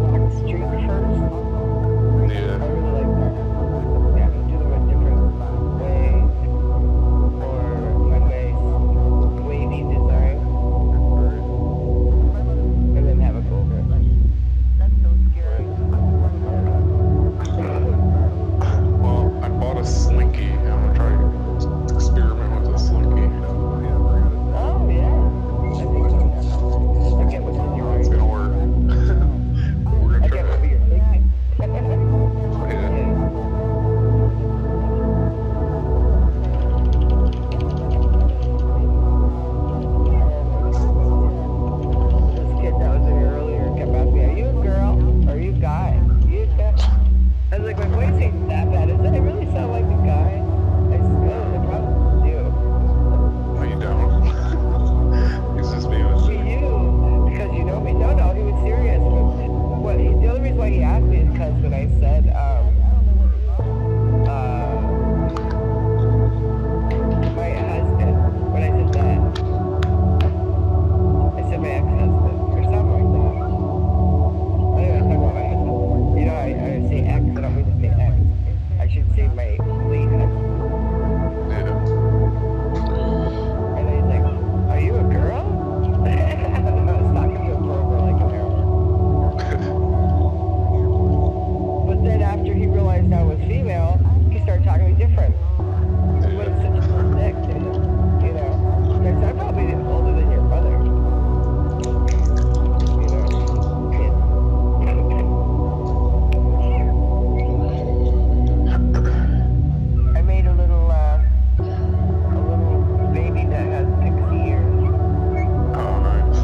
your friend? What is such a little dick, you know? Because I'm probably older than your brother. You know? I made a little baby that has pixie ears. Oh, nice.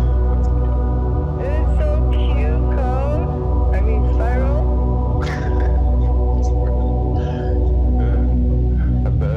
It's so cute, Code. I mean, Spiral. I bet.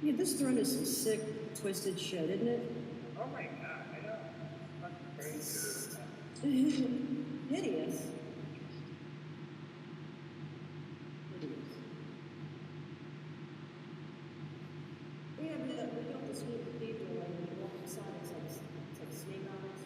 Yeah, this throne is some sick, twisted shit, isn't it? Oh my god, I know. Fucking crazy. Hideous. We have we built this new cathedral and we walk inside, it's like snake eyes.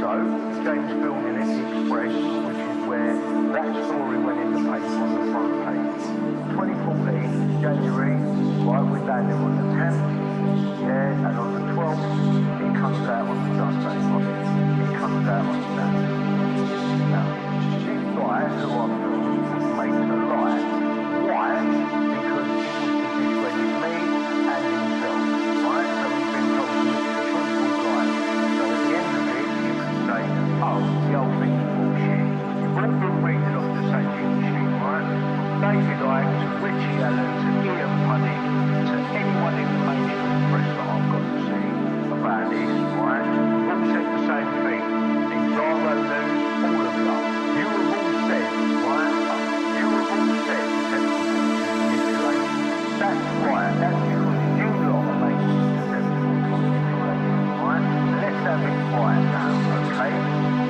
Also, James Building Express, which is down there on the 10th, yeah, and on the 12th, he comes out on the Sunday. He comes out on Saturday. Now, this guy who I feel was made to lie. Why? Because it was to discredit me and himself, right? So we've been told to look at the truthful lie. So at the end of it, you can say, oh, the whole thing's bullshit. You've all been reading off the same shit, right? From David Icke to Richie Allen to Ian Puddick to anyone in the mainstream press that I've got to see about this, right? We've all said the same thing. Exaro News, all of you. You have all said, right? You have all said susceptible to manipulation. That's right. That's because you lot are making susceptible to manipulation, right? Let's have it right now, okay?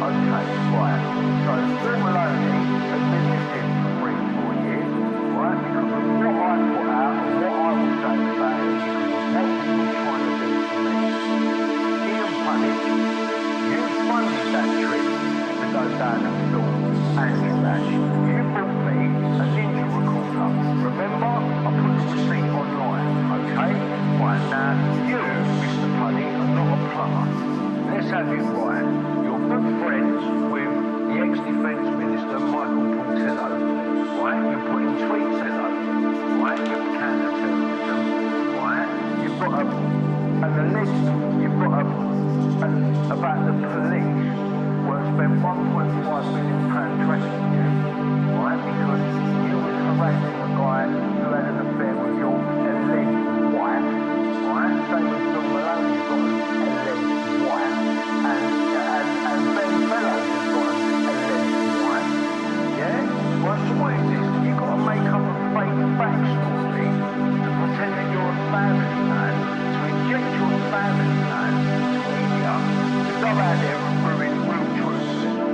Okay, right. So Phil Maloney has been missing for 3-4 years, right? Because of what I put out and what I was saying about him, because of what he was trying to do to me. Ian Puddick, you funded that trip to go down and film Andrew Ash. You bought me a Ninja recorder. Remember? I put the receipt online, okay? Right, now, you, Mr. Puddick, are not a plumber. Let's have it right. You're good friends with the ex-defence minister, Michael Portillo, right? You're putting tweets hello, right? You're counter-terrorism, right? You've got an alleged, about the police were spent £1.5 million tracking you, right? Because you was harassing a guy who had an affair with your alleged wife, right? Same as Phil Maloney's got an alleged wife, and Ben Fellows has got an alleged wife, yeah? Well, so what is this? You've got to make up a fake backstory to pretend that you're a family man, to inject your family man to media, to go out there and ruin real truth,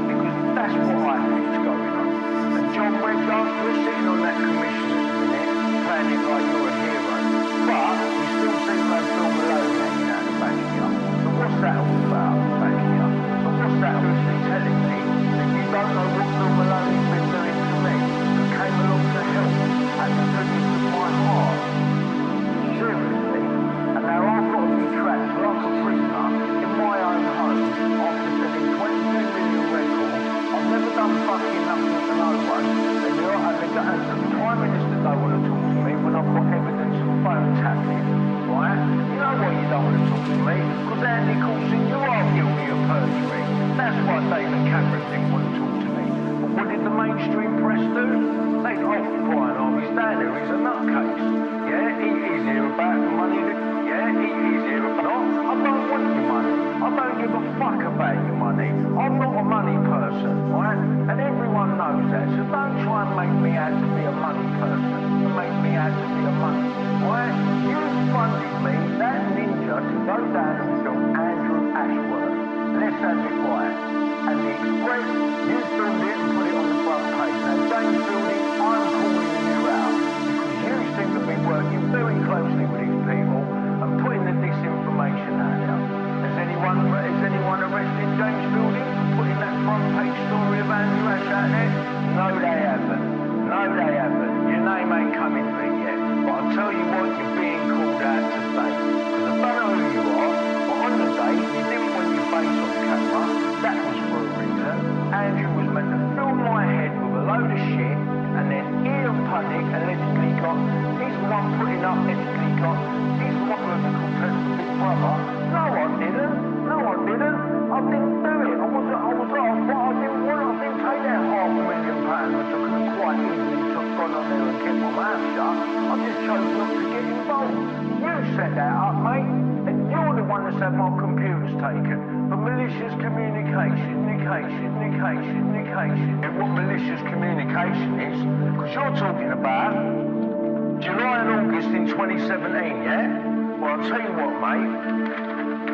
because that's what I think's going on. And John Redgar, you're sitting on that commission at the minute, playing it like you're a hero, but you still seem to have Phil Malone hanging out the back of you. So what's that all about, back of you? So what's that actually telling me? That you don't know what Phil Malone's been doing to me, that came along to help at the goodness of my heart. Seriously? And now I've got to be trapped like a prisoner in my own home after selling 22 million records. I've never done fucking nothing to no one. And the Prime Minister don't want to talk to me when I've got evidence of phone tapping, right? You know why you don't want to talk to me? Because Andy Coulson, you are guilty of perjury. That's why David Cameron didn't want to talk to me. But what did the mainstream press do? They Brian Harvey's down there, he's a nutcase. Yeah, he's here about the money that, yeah, he's here about, I don't want your money. I don't give a fuck about your money. I'm not a money person, right? And everyone knows that, so don't try and make me out to be a money person, to make me out to be a money, right? You funded me, that ninja, to go down and film Andrew Ashworth. Let's have it right. And the Express, you filmed it and put it on the front page. Now, James Fielding, I'm calling you out because you seem to be working very closely with these people and putting the disinformation out there. Has anyone arrested James Fielding for putting that front page story of Andrew Ash out there? No, they haven't. No, they haven't. Your name ain't coming to it yet. But I'll tell you what, you're being called out today. Because I don't know who you are, but on the day, you didn't want your face on camera. That was for a reason. Andrew was meant to fill my head with a load of shit, and then Ian Puddick allegedly got, he's the one putting up, allegedly got, he's the one who compared to Big Brother. No, I didn't. No, I didn't. I didn't do it. I was off, but I didn't take that £500,000, which I could have quite easily gone on there and kept my mouth shut. I just chose not to get involved. You set that up, mate, and you're the one that's had my computers taken for malicious communication. And what malicious communication is, because you're talking about July and August in 2017, yeah? Well, I'll tell you what, mate.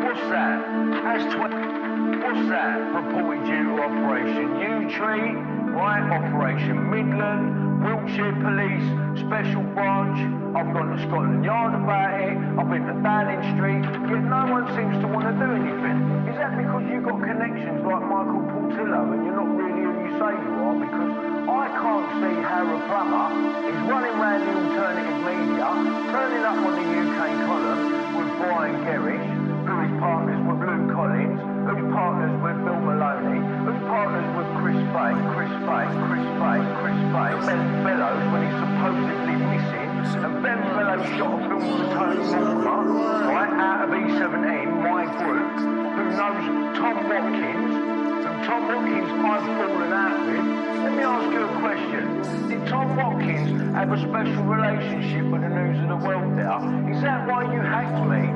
What's that? What's that? Reported due to Operation U-Tree, right? Operation Midland, Wiltshire Police, Special Branch. I've gone to Scotland Yard about it. I've been to Downing Street. Yet no one seems to want to do anything. Is that because you've got connections like Michael Portillo and you're not really who you say you are? Because I can't see how a plumber is running around the alternative media here, turning up on the UK column with Brian Gerrish, who is partners with Luke Collins, who's partners with Bill Maloney, who's partners with Chris Fay, Ben Fellows when he's supposedly missing, and Ben Fellows shot a film with Tony Mortimer, right, out of E17, my group, who knows Tom Watkins, Tom Watkins I've fallen out with. Let me ask you a question. Did Tom Watkins have a special relationship with the News of the World there? Is that why you hacked me?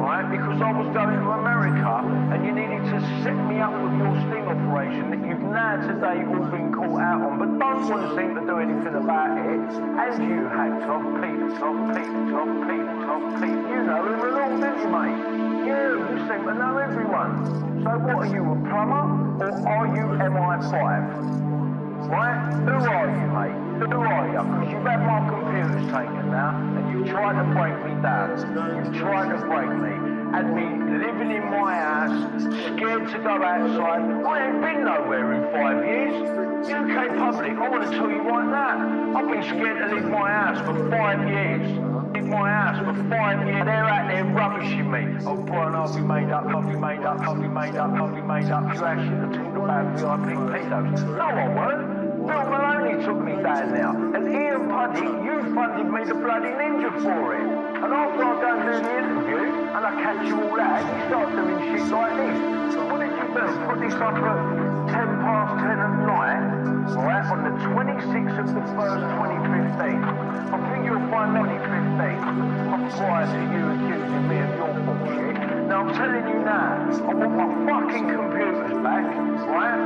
Right? Because I was going to America and you needed to set me up with your sting operation that you've now today all been caught out on, but don't want to seem to do anything about it. And you hacked off Pete. You know him at all, don't you, mate? You seem to know everyone. So what are you, a plumber? Or are you MI5? Right? Who are you, mate? Who are you? Because you've had my computers taken now, and you've tried to break me down. You've tried to break me. Had me living in my house, scared to go outside. I ain't been nowhere in 5 years. UK public, I want to tell you right now. I've been scared to leave my house for 5 years. Leave my house for 5 years. They're out there rubbishing me. Oh, Brian, I'll be made up. You actually are talking about VIP pedos. No, I won't. Bill Maloney took me down now. And Ian Puddy, you funded me the bloody ninja for it. And after I go and do the interview, and I catch you all out, you start doing shit like this. So what did you do? Put this up at 10:10 at night, right, on the 26th of the 1st, 2015. I think you'll find 2015 prior to you accusing me of your bullshit. Now I'm telling you now, I want my fucking computers back, right?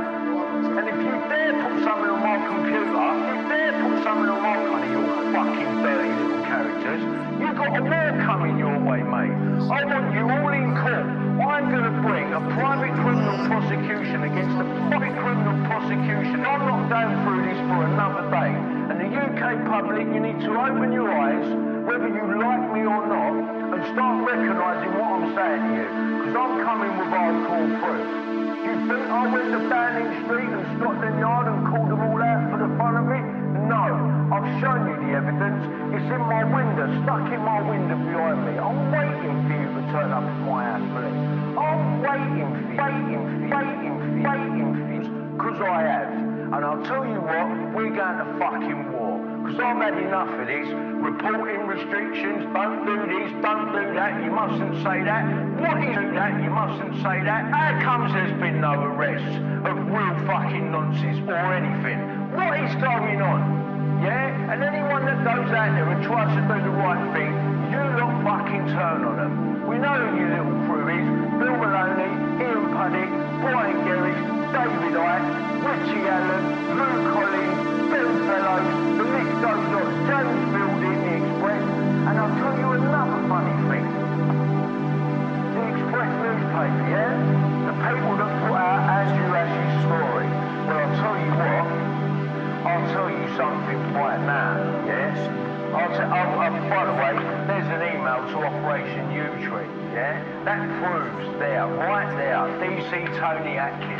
And if you dare put something on my computer, one of your fucking belly little characters, you've got a war coming your way, mate. I want you all in court. I'm going to bring a private criminal prosecution against a private criminal prosecution. I'm not going through this for another day. And the UK public, you need to open your eyes, whether you like me or not, and start recognising what I'm saying to you. Because I'm coming with hardcore proof. You think I went to Downing Street and Scotland Yard and called them all out for the fun of it? No, I've shown you the evidence. It's in my window, stuck in my window behind me. I'm waiting for you to turn up at my house, police. I'm waiting for you. Because I have. And I'll tell you what, we're going to fucking war. Because I've had enough of this. Reporting restrictions, don't do this, don't do that, you mustn't say that. What is that, you mustn't say that? How comes there's been no arrests of real fucking nonsense or anything? What is going on? Yeah? And anyone that goes out there and tries to do the right thing, you lot fucking turn on them. We know who your little crew is. Bill Maloney, Ian Puddick, Brian Gerrish, David Icke, Richie Allen, Luke Collins, Ben Fellows, the list goes on. James Fielding, The Express. And I'll tell you another funny thing. The Express newspaper, yeah? The people that put out Andrew Ash's story. Well, I'll tell you what. I'll tell you something right now, yes? By the way, there's an email to Operation U-Tree, yeah? That proves there, right there, DC Tony Atkin.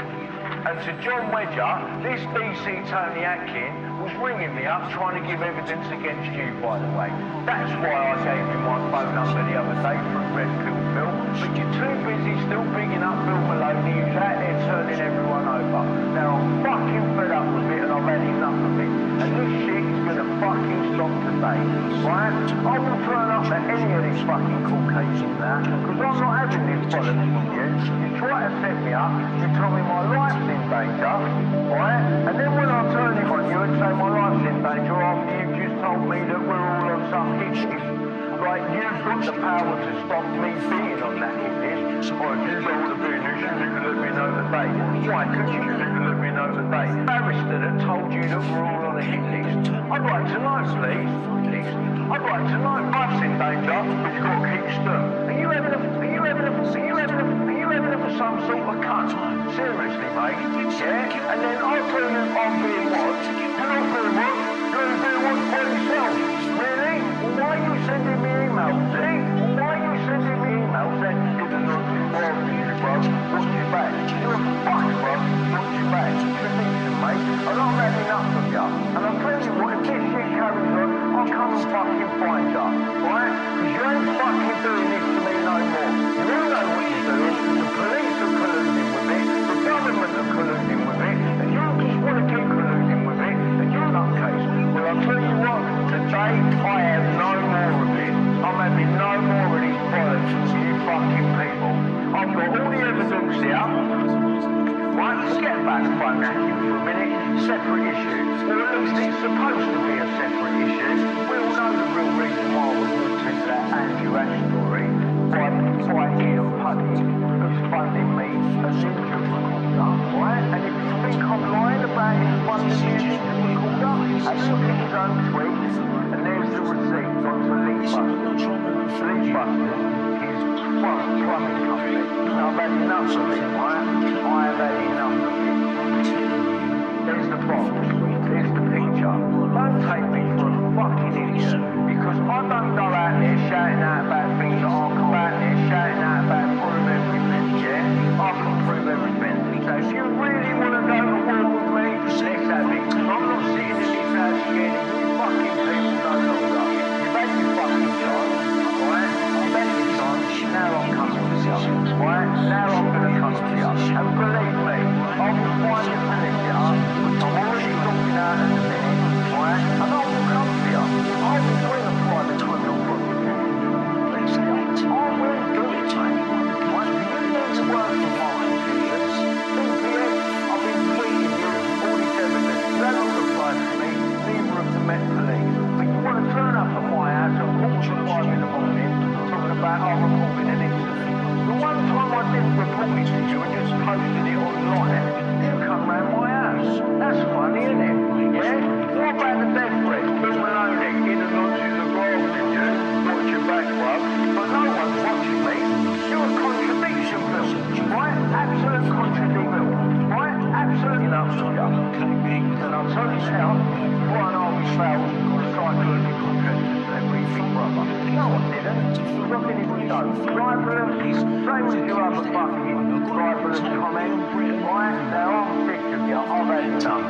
And to John Wedger, this DC Tony Atkin was ringing me up trying to give evidence against you, by the way. That's why I gave you my phone number the other day through Red Pill Phil. But you're too busy still bigging up Bill Maloney, who's out there turning everyone over. Now I'm fucking fed up with it and I've had enough of it. And this shit is gonna fucking stop today, right? I will turn up at any of these fucking court cases now, because I'm not having this bollocks with you. You try to set me up, you tell me my life's in danger, right? And then when I turn it on you and say my life's in danger after you've just told me that we're all on some hit list, like you've got the power to stop me being on that hit list, or if you don't want to be in this, you need to let me know the date. Why could you let me know the date? Barrister that told you that we're all on a hit list. I'd like to know, please. I'd like to know. Life's in danger, but you've got to keep stum. Are you having for some sort of cunt? Seriously, mate? Yeah? And then I'll tell you I'm being watched. You're not being watched. You're being watched by yourself. Really? Well, why are you sending me emails? See? Well, why are you sending me emails saying you're the nonsense for you, bro? Watch your back. You're a fuck, bro. Watch your back. You're decent, mate. And I'm had enough of you. And I'll tell you what, if this shit carries on, I'll come and fucking find you. separate issue, or at least it's supposed to be a separate issue. We all know the real reason why we walked into that Andrew Ash story by Ian Puddy, who's funding me a ninja recorder, right? And if you think I'm lying about him funding me a ninja recorder, have a look at his own tweets, and there's the receipt onto Leafbusters. Leafbusters is plumbing company. Now I've had enough of it, right? I have had enough of it. There's the box, there's the picture. Don't take me for a fucking idiot, because I don't go out there shouting out about things that I come out there shouting out about prove everything, yeah? I can prove everything. So if you really want to go to war with me, let's have it. I'm not sitting in this house scared of you fucking people no longer. You've had your fucking chance, right? You've had your chance, now I'm coming to you, right? Now I'm going to come to you. And believe me, I will find your solicitor, which I'm already looking at the minute, right? And I will come to you. I will bring a private criminal prosecution. I will do it, mate. Right? You need to work for mine, BPS. I've been tweeting you all this evidence. You haven't replied to me, neither have the Met Police. But you want to turn up at my house at 4:45 in the morning, talking about our reporting an incident. The one time I didn't report it to you and just posted it online, you come round my house. That's funny, isn't it? Yeah? What about the death threat? Bill Maloney, in and onto the grass, did you? Watch your back, bruv. But no one's watching me. You're a contradiction, Bill. Right? Absolute contradiction. Right? Absolutely enough of you. And I'll tell you now, Brian Harvey failed psychological tests to every big brother. No one didn't. Look at his show. Driverless, same as your other fucking driverless comment. Right? Now I'm sick of you. I've had enough.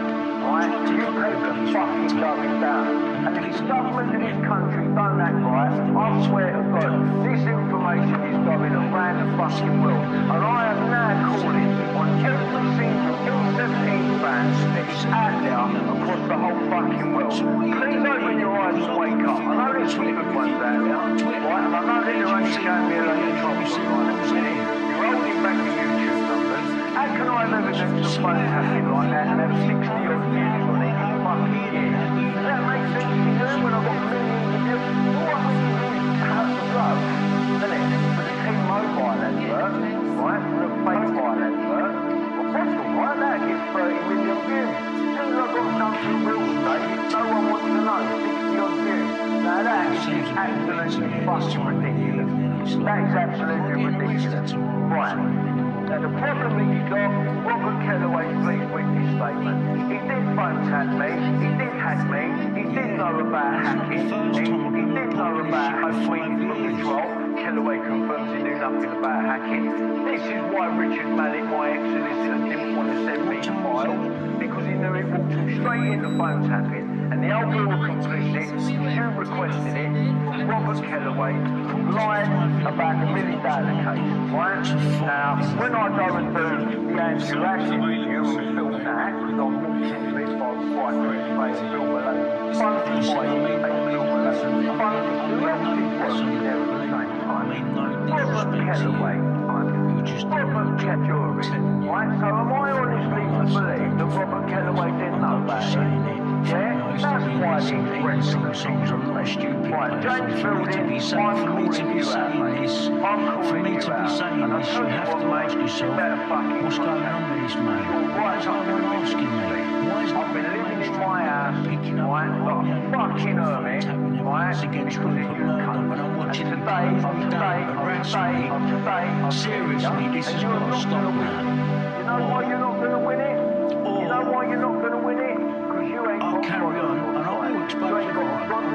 Right? You people are fucking going down. And if the government of this country done that right, I swear to God, this information is going around the fucking world. And I am now calling on every single M17 fan that is out there across the whole fucking world. Please open your eyes and wake up. I know there's some good ones out there, right? And I know that you're only showing me a load of trouble online at the minute. You're holding back the YouTube numbers. How can I have evidence of phones happening like that and have 60 odd views on it in fucking years? Does that make sense to you when I've got millions of views? All I want to do is House of Love, isn't it? For the T-Mobile advert, right? For the mobile advert. Well, that's all right, that gets 30 million views. As soon as I've got something real estate, no one wants to know, 60 odd views. Now that is just absolutely fucking ridiculous. That is absolutely ridiculous. Right. Now the problem that you got, Robert Kellaway's police witness statement. He did phone tap me, he did hack me, he did know about hacking, he did know about home tweeting from the trial. Kellaway confirms he knew nothing about hacking. This is why Richard Mallett, my ex-solicitor, didn't want to send me files, because he knew it walked him straight into phone tapping. And the old girl completed it, you requested it, Robert Kellaway lied about the $1 million case, right? Now, when I go and do the Andrew Ash interview and film that, because I walked into it by Chris Payne and Bill Maloney, funded by me and Bill Maloney, funded who else is working there at the same time? Robert Kellaway, Robert Kellaway, right? So am I honestly to believe that Robert Kellaway didn't know about it? Yeah, that's why the express songs are not stupid. Right, James Fielding, I'm calling you out, mate. I'm calling you out. And I tell you what, mate, you better fucking what's going on with this, mate? Why is no one asking me? I've been living in my house, right, like a fucking hermit, right, because of you cunt. And today, seriously, this has got to stop now. You know why you're not going to win it? You know why you're not going to win it? Because you ain't I'll carry on, and I will expose you. I don't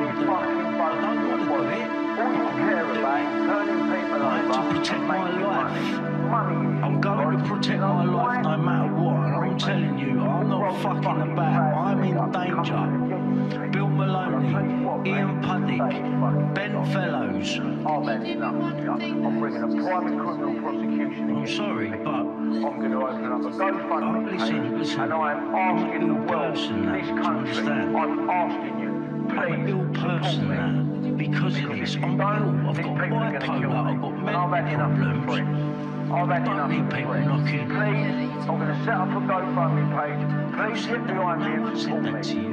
want to do it. All you care about is turning people I have to protect my life. I'm going to protect my life no matter what, and I'm telling you, I'm not fucking about. I'm in danger. Bill Maloney, Ian Puddick, Ben Fellows. I'm bringing a private criminal prosecution. I'm sorry, but I'm going to open up a GoFundMe page, and I'm asking the world, this country, I'm asking you, please I'm an ill person now because of this. I'm ill. I've got bipolar. I've got mental problems. I've had I enough need of people it. knocking. Please, I'm going to set up a GoFundMe page. Please get behind me and support me.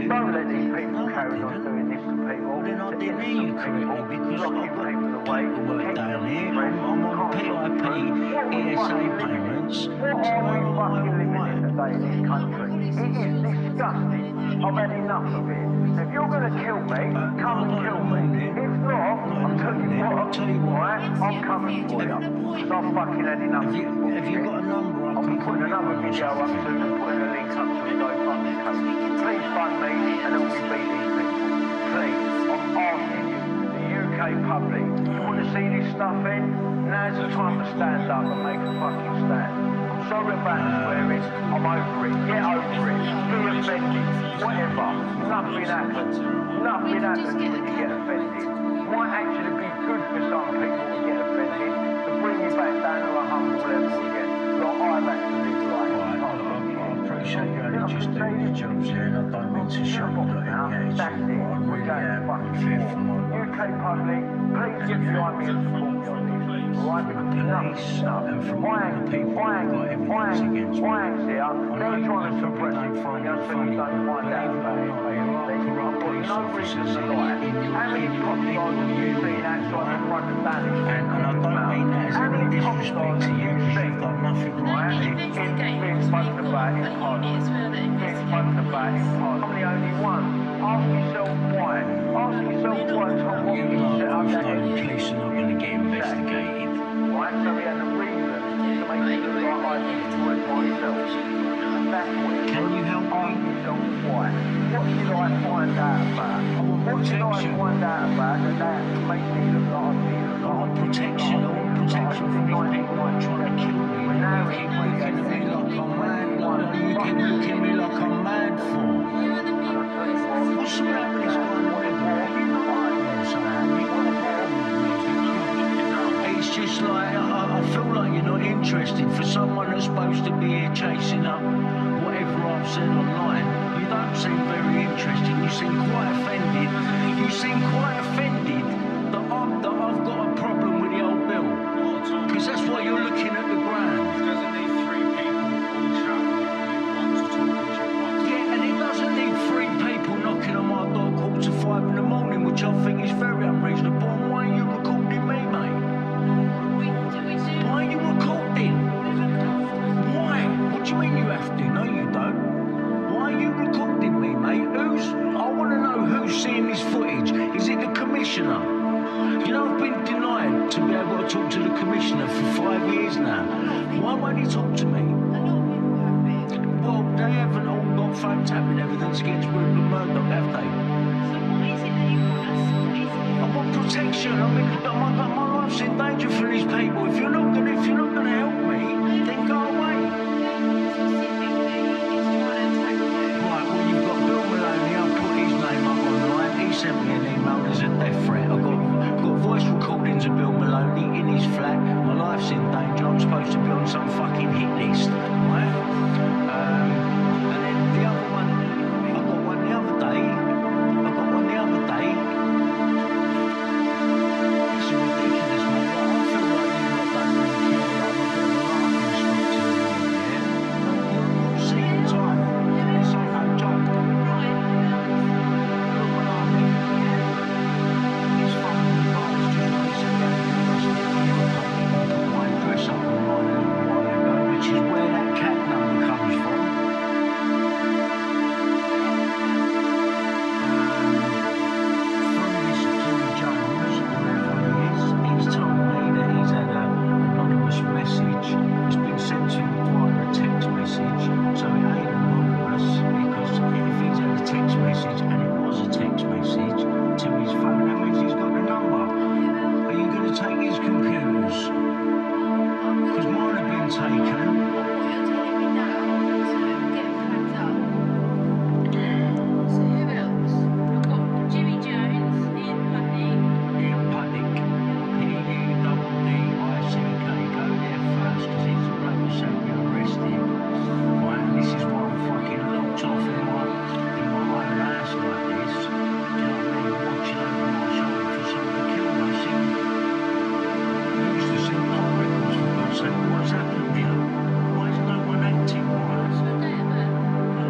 Don't let these people carry on doing this to people. Then I didn't hear you correctly because I've got paperwork down here. I'm on PIP, ESA payments. What are we fucking living in today in this country? It is disgusting. I've had enough of it. If you're going to kill me, come and kill me. If not, I'm telling you what, right? I'm coming for you. Because I've fucking had enough of it. Have you got a number? I'll be putting another video up soon and putting a link up to the GoFundMe page. Please fund me and help me beat these people. Please, I'm asking you, the UK public, you want to see this stuff in? Now's the time to stand up and make a fucking stand. I'm sorry about the swearing, I'm over it, get over it, be offended, whatever. Nothing happens. Nothing happens when you get offended. Might actually be good for some people to get offended, to bring you back down to a humble level again. Like I've actually like. I appreciate you only just doing your jobs here, and I don't mean to show you that any attitude, but I really am fearful for my life. UK public, please get behind me and support me on this. Right, because Police and from all the people who've got evidence against me. they're trying to suppress it. Don't find it funny, but believe it or not, there are corrupt police officers in your people that you meet, and I don't mean that as any disrespect to you, because you've got nothing like me. Being spoken about in Parliament. Being spoken about in Parliament. I'm the only one. Ask yourself why. Ask yourself why Tom Hopkins set up You that know the police are not going to get investigated. right? So he had a reason to make it look like I destroyed myself. And that's what it Can was. you help Ask me? yourself why. What did I find out about? What did I find out about that makes me look like I feel I want protection. I want protection from these people who are trying to kill me. You keep looking at me like I'm mad. You keep looking at me like I'm mad for. What's the matter with this guy? You know what I'm saying? You want to battle with me? It's just like I feel like you're not interested. For someone that's supposed to be here chasing up whatever I've said online, you don't seem very interested. You seem quite offended. You seem quite offended that I've got a problem with the old bill. Because that's why you're looking at the ground. Doesn't need 3 people all shouting at you once or talking to you once. Yeah, and it doesn't need 3 people knocking on my door 4:45 in the morning, which I think is very unreasonable. And why are you recording me, mate? Why are you recording? Why? What do you mean you have to? No, you don't. Why are you recording me, mate? I want to know who's seeing this footage. Is it the commissioner? You know, I've been denied to be able to talk to the commissioner for 5 years now. Why won't he talk to me? Well, they haven't all got phone tapping evidence against Rupert Murdoch, have they? I want protection. I mean, my life's in danger for these people. If you're not gonna help me, then go away. Right, well, you've got Bill Maloney. I'll put his name up online. He sent me an email. There's a death threat. I've got voice recordings of Bill Maloney in his flat. My life's in danger. I'm supposed to be on some fucking hit list, right? And then the other one, I got one the other day. This is ridiculous, mate. I feel like you lot don't really care. I'm a bit of a laughing stock to you, yeah? You'll see in time. This ain't no joke. Bill Maloney, his fucking guys just recently arrested him. I put my address up online a little while ago, which is where that cat number comes from. From this Jimmy Jones, whoever he is, he's told me that he's had an anonymous message. It's been sent to him via a text message, so it ain't anonymous, because if he's had a text message, and it was a text message, to his phone, that means he's got the number. Are you going to take his computers? Because mine have been taken. Ian Putnick, P-U-D-D-I-C-K, go there first, because he's the rebel sent me arrested. Right, and this is why I'm fucking locked off in my own house like this. Do you know what I mean? Watching over my shoulder for someone to kill me. I used to sing pop records, for God's sake. What's happened here? Why is no one acting right? I'm not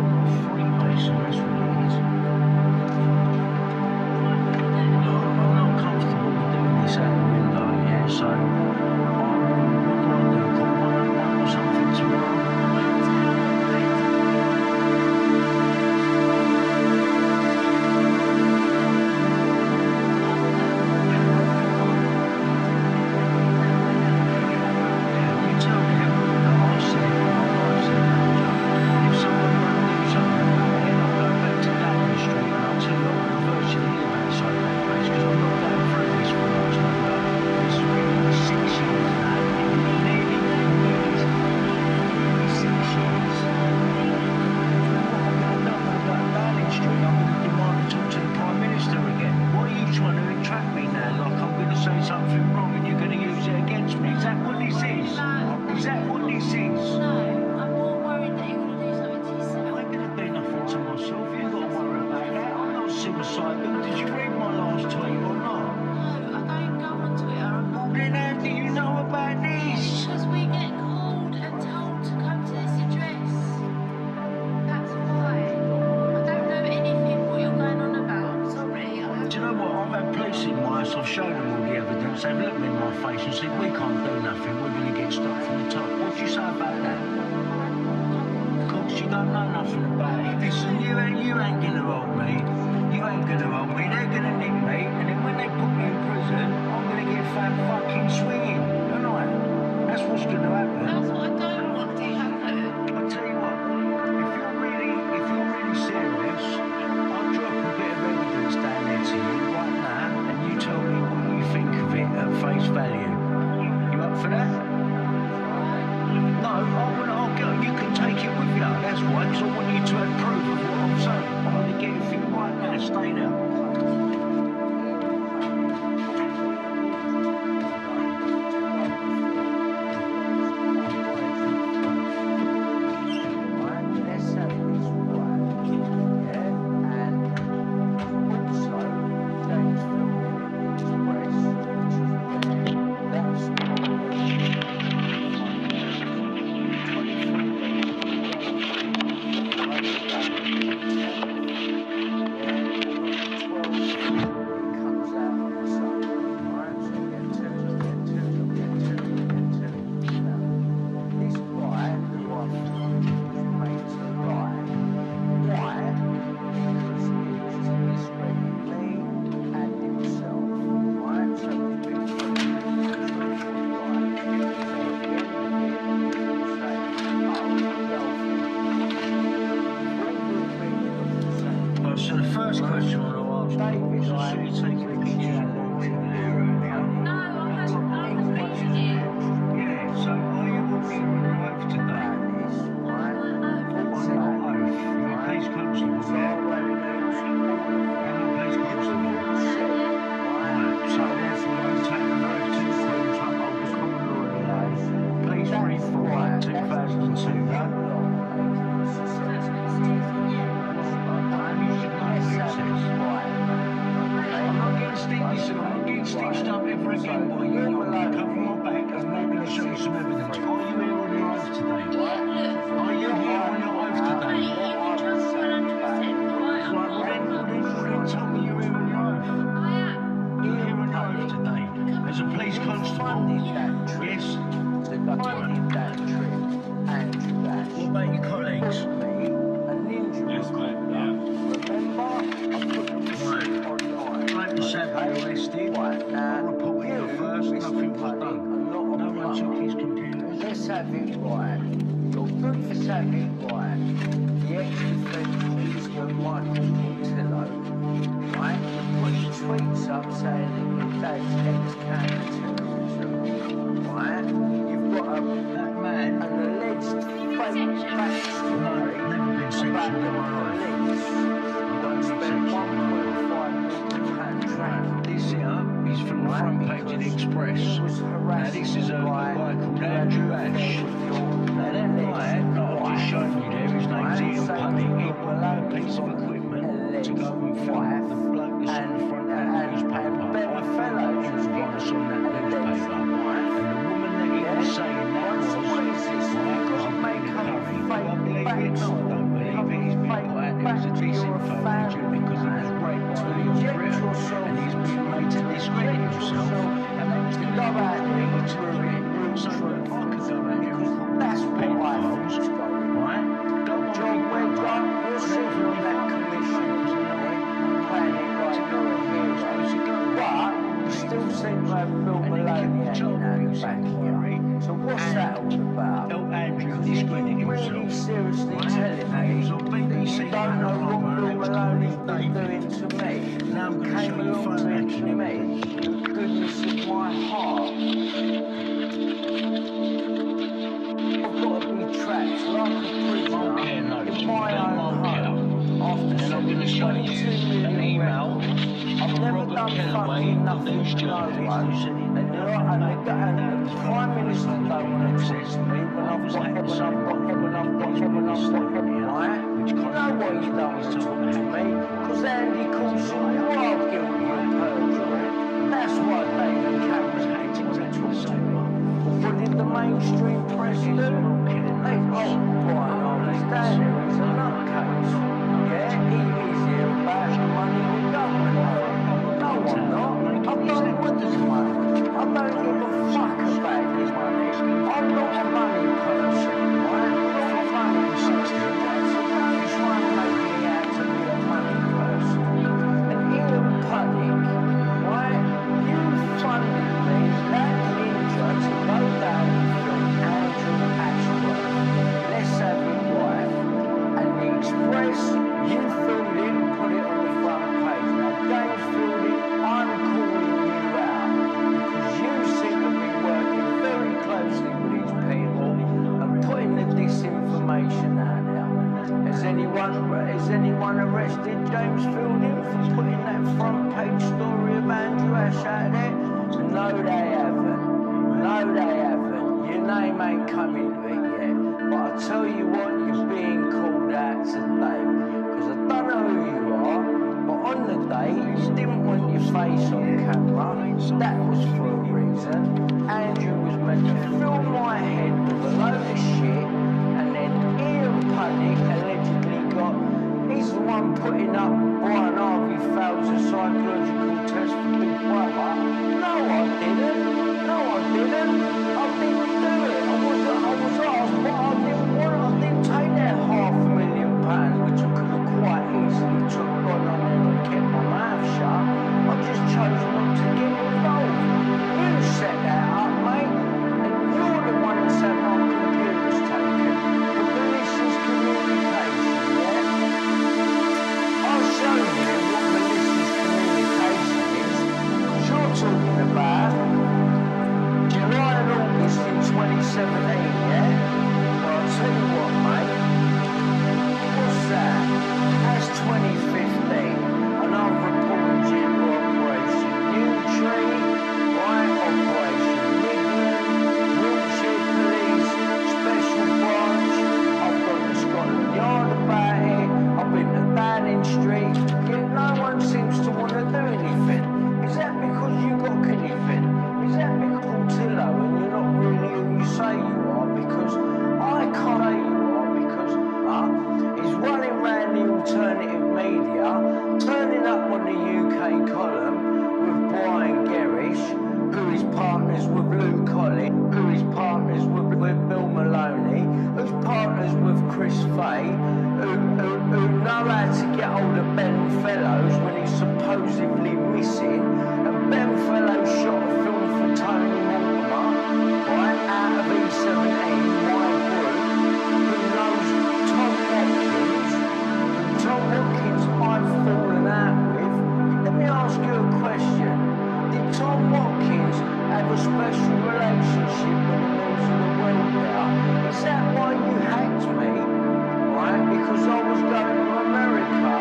suicide bill. Did you read my last tweet or not? No, I don't go on Twitter. Well, then how do you know about this? Because we get called and told to come to this address. That's why. I don't know anything what you're going on about. Sorry. Do you know what? I've had police in my house. I've shown them all the evidence. They've looked me in my face and said, we can't do nothing. We're going to get stopped from the top. What do you say about that? Of course, you don't know nothing about it. Listen, you ain't going to hold me. You ain't going to hold me. They're going to nick me. And then when they put me in prison, I'm going to get found fucking swinging. You know what? That's what's going to happen. That's what I don't want to happen. I tell you what, if you're really serious, I'll drop a bit of evidence down there to you right now, and you tell me what you think of it at face value. You up for that? No, you can take it with you. That's why, because I want you to have proof of what I'm saying. I'm going to get it for you right now. Stay there. So the first question I want to ask you is, I saw you taking pictures of walking there earlier. No, I haven't pictured it. Yeah, so are you walking on an oath today? On an oath? You're a police constable, yeah? You're a police constable? Right, so therefore you take an oath to the Queen to uphold the common law of the land. Police 341 2002, yeah? I'm getting stitched up ever again by you. I'm going to cover my back and I'm going to show you some evidence. Are you here on your oath today? Are you here on your oath today? Right, well then tell me you're here on your oath. You're here on your oath today. As a police constable? Yes? What about your colleagues? Yes, mate. Sadly arrested. I reported it first, nothing was done. No one took his computer. Let's have it right. You're good for having right. The ex-defendant is Michael Portillo. Right? You put your tweets up saying that your dad's ex-counter-terrorism. Right? You've got that man, an alleged fake backstory about the police. You've got to spend $1.5 million. This here is from the front page of the Express. Now this is a guy called Andrew Ash. Now that guy that I've just shown you there, his name's Ian Punning. He bought a piece of equipment to go and film the bloke that's on the front of that newspaper. I thought he was on that newspaper. And the woman that he was saying that was, because of being a curry. Do I believe it? No, I don't believe it. He's been put out there as a decent photo because he was raped by Leon Britta and he's been made to discredit himself. And that was the guy that he took it. So I could go out here and call that's pedophiles, right? Don't John Webber, you're sitting on that commission, playing it like you're a hero. But you still seem to have Bill Maloney hanging out the back here. So what's that all about? Because you're really seriously telling me that you don't know what Bill Maloney's been doing to me. Now I'm going to show you phone to me. The goodness of my heart. I've got to be trapped like a prisoner in my own home after sending 22 million email. I've never done fucking nothing to no one. And the Prime Minister don't want to talk to me when I've got heaven, I've got heaven, I've got heaven, I've got heaven, right? You know why you don't want to talk to me? Because Andy Coulson, you are guilty of perjury. That's why David Cameron had to talk to you. What did the mainstream press do? They Brian Harvey's down there, he's a nutcase. Yeah, he is here about the money in the government. No, I'm not. I don't want this money. I don't give a fuck about this money. I'm not a money person, right? I'm not a money person. He's trying to make me out to be a money person. And Ian Puddick, right? You funded me, that ninja, to go down and film Andrew Ashworth. Let's have it right. And the Express, you filmed it and put it on the front page. Now, James Fielding, I'm calling you out because you seem to be working very closely with these people and putting the disinformation out there. Has anyone arrested James Fielding for putting that front page story of Andrew Ash out there? No, they haven't. No, they haven't. Your name ain't come into it yet. But I tell you what, you're being called out today. Because I don't know who you are, but on the day, you didn't want your face on camera. That was for a reason. Andrew was meant to fill my head with a load of shit, and then Ian Puddick allegedly he's the one putting up Brian Harvey fails a psychological test for Big Brother. No, I didn't. No, I didn't. I didn't do it. I was asked, but I didn't want it. I didn't take that £500,000, which I could have quite easily gone on there and kept my mouth shut. I just chose not to get involved. You set that up, mate, and you're the one that said my computer's taken. The malicious communication, yeah? I'll show you what malicious communication is, because you're talking about July and August in 2017, yeah? Well, I'll tell you what, mate. What's that? That's 2015, and I've reported you to Operation New Tree, right? Operation Midland, Wiltshire Police, Special Branch. I've gone to Scotland Yard about it. I've been to Downing Street. Yet no one seems to want to do anything. Is that because you got anything? Is that because Portillo and you're not really who you say you are? Because I can't say you are because he's running around the alternative media, turning up on the UK column with Brian Gerrish, who is partners with Lou Colley, who is partners with Bill Maloney, who's partners with Chris Fay, who know how to get hold of Ben Fellows when he's supposedly missing, and Ben Fellows shot a film for Tony Mortimer, right, out of E17, my group, who knows Tom Watkins, and Tom Watkins I've fallen out with. Let me ask you a question. Did Tom Watkins have a special relationship with the news of the world there? Is that why you hacked me? Right? Because I was going to America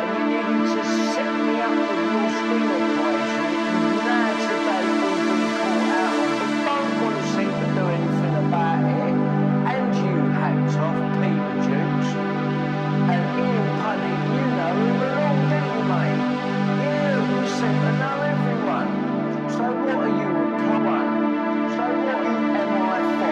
and you needed to set me up with your sting operation. Now today all been caught out on, but don't want to seem to do anything about it. And you hacked off Peter Jukes and Ian Puddick, you know him along, don't you, mate? Yeah, you seem to know everyone. So what are you, a plumber? So what are you, MI5?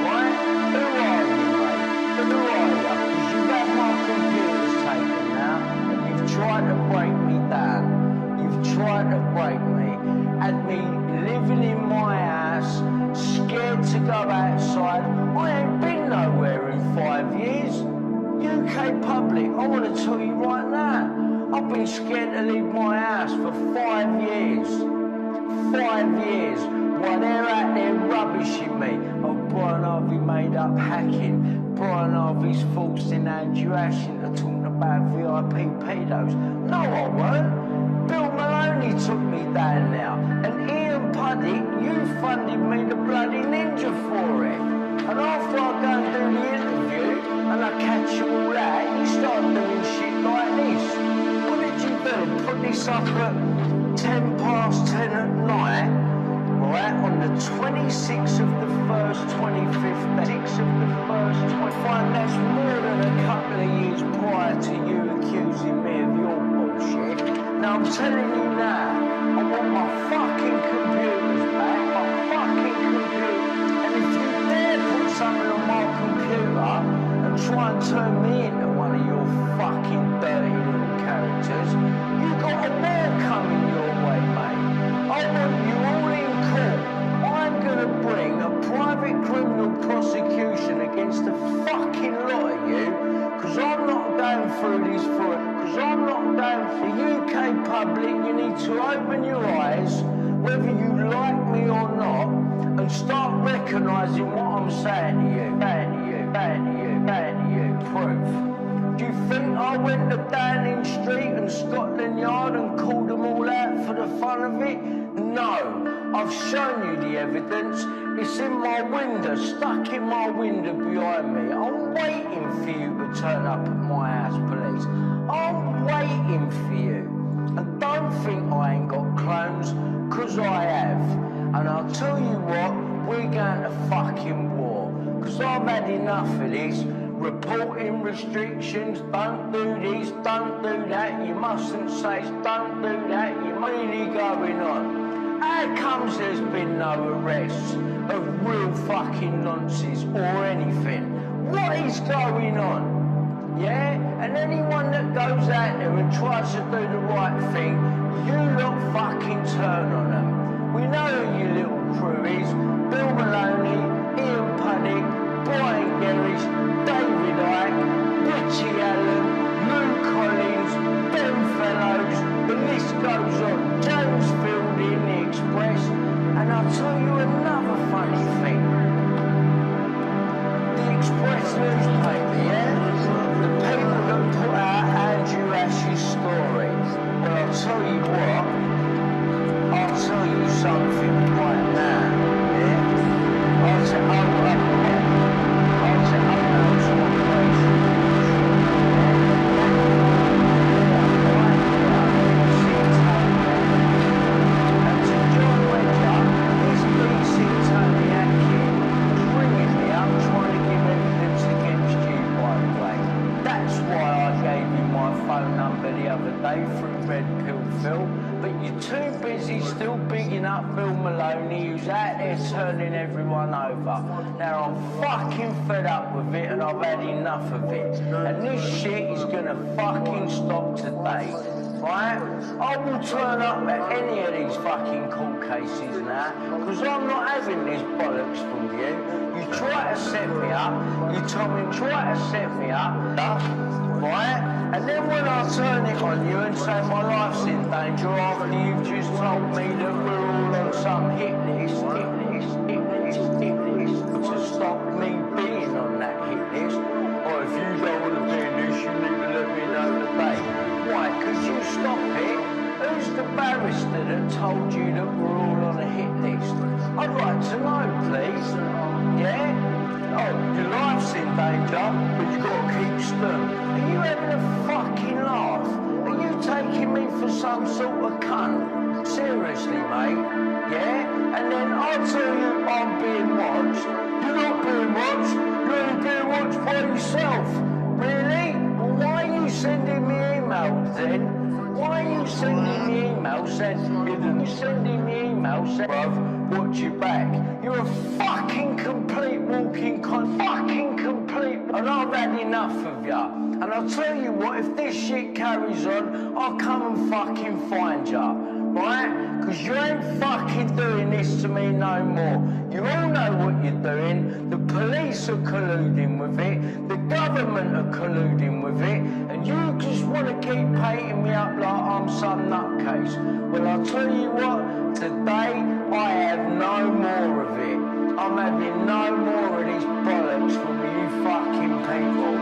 Right? Who are you, mate? Who are you? Because you've had my computers taken now, and you've tried to break me down. You've tried to break me. Had me living in my house, scared to go outside. I ain't been nowhere in 5 years. UK public, I want to tell you right now. I've been scared to leave my house for 5 years. 5 years. While they're out there rubbishing me. Oh, Brian Harvey made up hacking. Brian Harvey's forcing Andrew Ash into talking about VIP pedos. No, I weren't. Bill Maloney took me down now. And Ian Puddick, you funded me the bloody ninja for it. And after I go and do the interview, and I catch you all out, you start doing shit like this. What did you do? Put this up at 10 past 10 at night, right, on the 26th of the 1st, 2015. 6th of the 1st, 25. That's more than a couple of years prior to you accusing I'm telling you now, I want my fucking computers back, my fucking computer. And if you dare put something on my computer and try and turn me into one of your fucking dirty little characters, you got a war coming your way, mate. I want you all in court. I'm gonna bring a private criminal prosecution against the fucking lot of you, because I'm not going through this for it. Because I'm not going for the UK public. You need to open your eyes, whether you like me or not, and start recognising what I'm saying to you. Proof. Do you think I went to Downing Street and Scotland Yard and called them all out for the fun of it? No. I've shown you the evidence. It's in my window, stuck in my window behind me. I'm waiting for you to turn up at my house, police. I'm waiting for you. And don't think I ain't got clones, because I have. And I'll tell you what, we're going to fucking war. Because I've had enough of this. Reporting restrictions, don't do this, don't do that, you mustn't say, don't do that, you're really going on. How comes there's been no arrests of real fucking nonsense or anything? What is going on? Yeah? And anyone that goes out there and tries to do the right thing, you lot fucking turn on them. We know who your little crew is. Bill Maloney, Ian Puddick, Brian Gerrish, David Icke, Richie Allen, Lou Collins, Ben Fellows, the list goes on. James Fielding, The Express. And I'll tell you another funny thing. The Express newspaper, yeah? The people that put out Andrew Ash's story. Well, I'll tell you what. I'll tell you something right now, yeah? I'll tell you Bill Maloney, who's out there turning everyone over. Now I'm fucking fed up with it and I've had enough of it. And this shit is gonna fucking stop today, right? I will turn up at any of these fucking court cases now, because I'm not having this bollocks from you. You try to set me up, you told me try to set me up, right? And then when I turn it on you and say my life's in danger after you've just told me that we're all on some hit list to stop me being on that hit list, or if you don't want to be in this, you need to let me know today. Why? Could you stop it? Who's the barrister that told you that we're all on a hit list? I'd like to know, please. Yeah? Oh, your life's in danger, but you've got to keep stern. Are you having a fucking laugh? Are you taking me for some sort of cunt? Seriously, mate? Yeah? And then I'll tell you I'm being watched. You're not being watched. You're only being watched by yourself. Really? Well, why are you sending me emails then? Why are you sending me emails saying, you're sending me emails saying, bruv, watch your back. You're a fucking complete walking fucking complete. And I've had enough of ya. And I'll tell you what, if this shit carries on, I'll come and fucking find ya. Right? Because you ain't fucking doing this to me no more. You all know what you're doing. The police are colluding with it. The government are colluding with it. And you just want to keep painting me up like I'm some nutcase. Well, I'll tell you what. Today, I have no more of it. I'm having no more of this bollocks from you fucking people.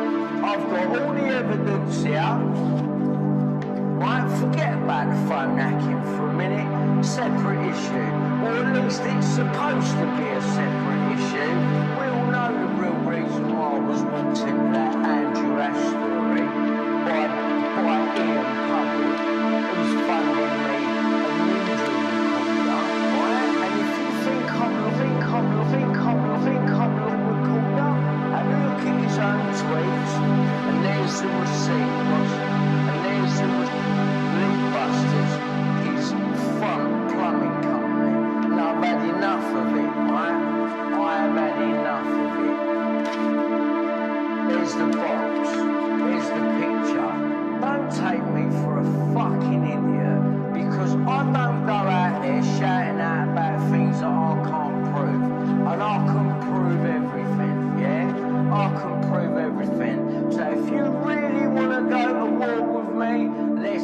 I've got all the evidence here. Right, forget about the phone hacking for a minute. Separate issue. Or at least it's supposed to be a separate issue. We all know the real reason why I was wanting that Andrew Ash story by Ian Puddick, who's funding me a newsroom recorder. Right? And if you think I'm a recorder, have a look at his own tweets, and there's the receipt, and there's the League Busters.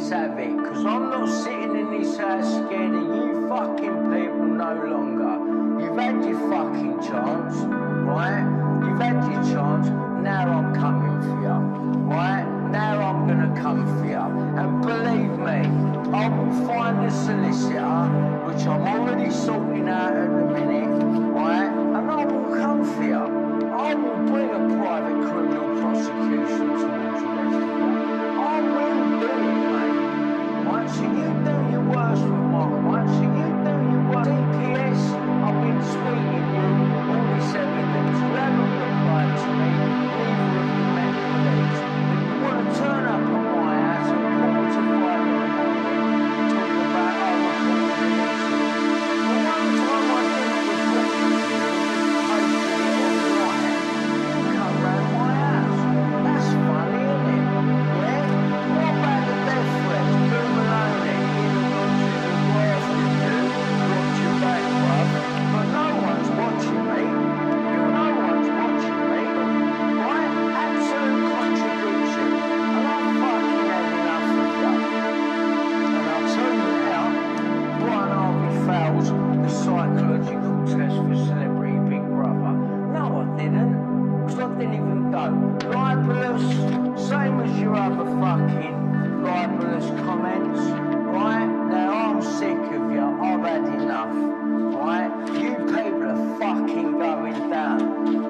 let's have it, because I'm not sitting in this house scared of you fucking people no longer. You've had your fucking chance, right? You've had your chance, now I'm coming for you, right? Now I'm gonna come for you. And believe me, I will find a solicitor, which I'm already sorting out at the minute, right? And I will come for you. I will bring a private criminal prosecution towards the rest of you. I will do it, mate. Right, so you do your worst with Mark, right? So you do your worst. DPS, I've been tweeting you all this evidence. You haven't replied to me, neither of you met police. But you want to turn up at my house at 4:45 in the morning, talking about how we're calling the election. The one time I didn't report you, posted it online, you come round my house. That's funny, isn't it? Yeah? What about the death threats? Bill Maloney, in the country, the worst of you, watch your back, bruv. But no one's watching me. No one's watching me. Right? Absolute contradiction. And I've fucking had enough of you. And I'll tell you now, Brian Harvey fails the psychological test for Celebrity Big Brother. No, I didn't. Because I didn't even go. Libelous, same as your other fucking libelous comments. Right? Now I'm sick of you. I've had enough. Right? You people are fucking going down.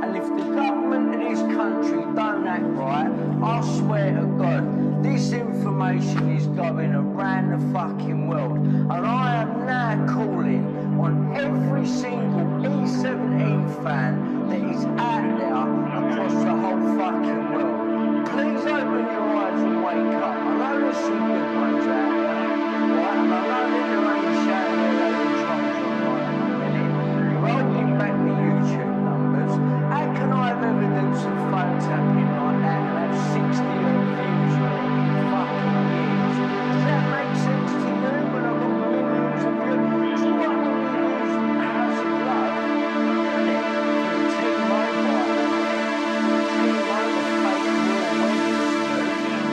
And if the government of this country don't act right, I swear to God, this information is going around the fucking world. And I am now calling on every single E17 fan that is out there across the whole fucking world. Please open your eyes and wake up. I know there's some good ones out there, right? And I know that they're only shouting their load of trolls online at the minute. You're holding back the YouTube numbers. How can I have evidence of phone tapping like that and have 60 odd views on it in fucking years? Does that make sense to you when I've got millions of views? It's like when we use House of Love, isn't it? For the T-Mobile, for the T-Mobile fake real weddings.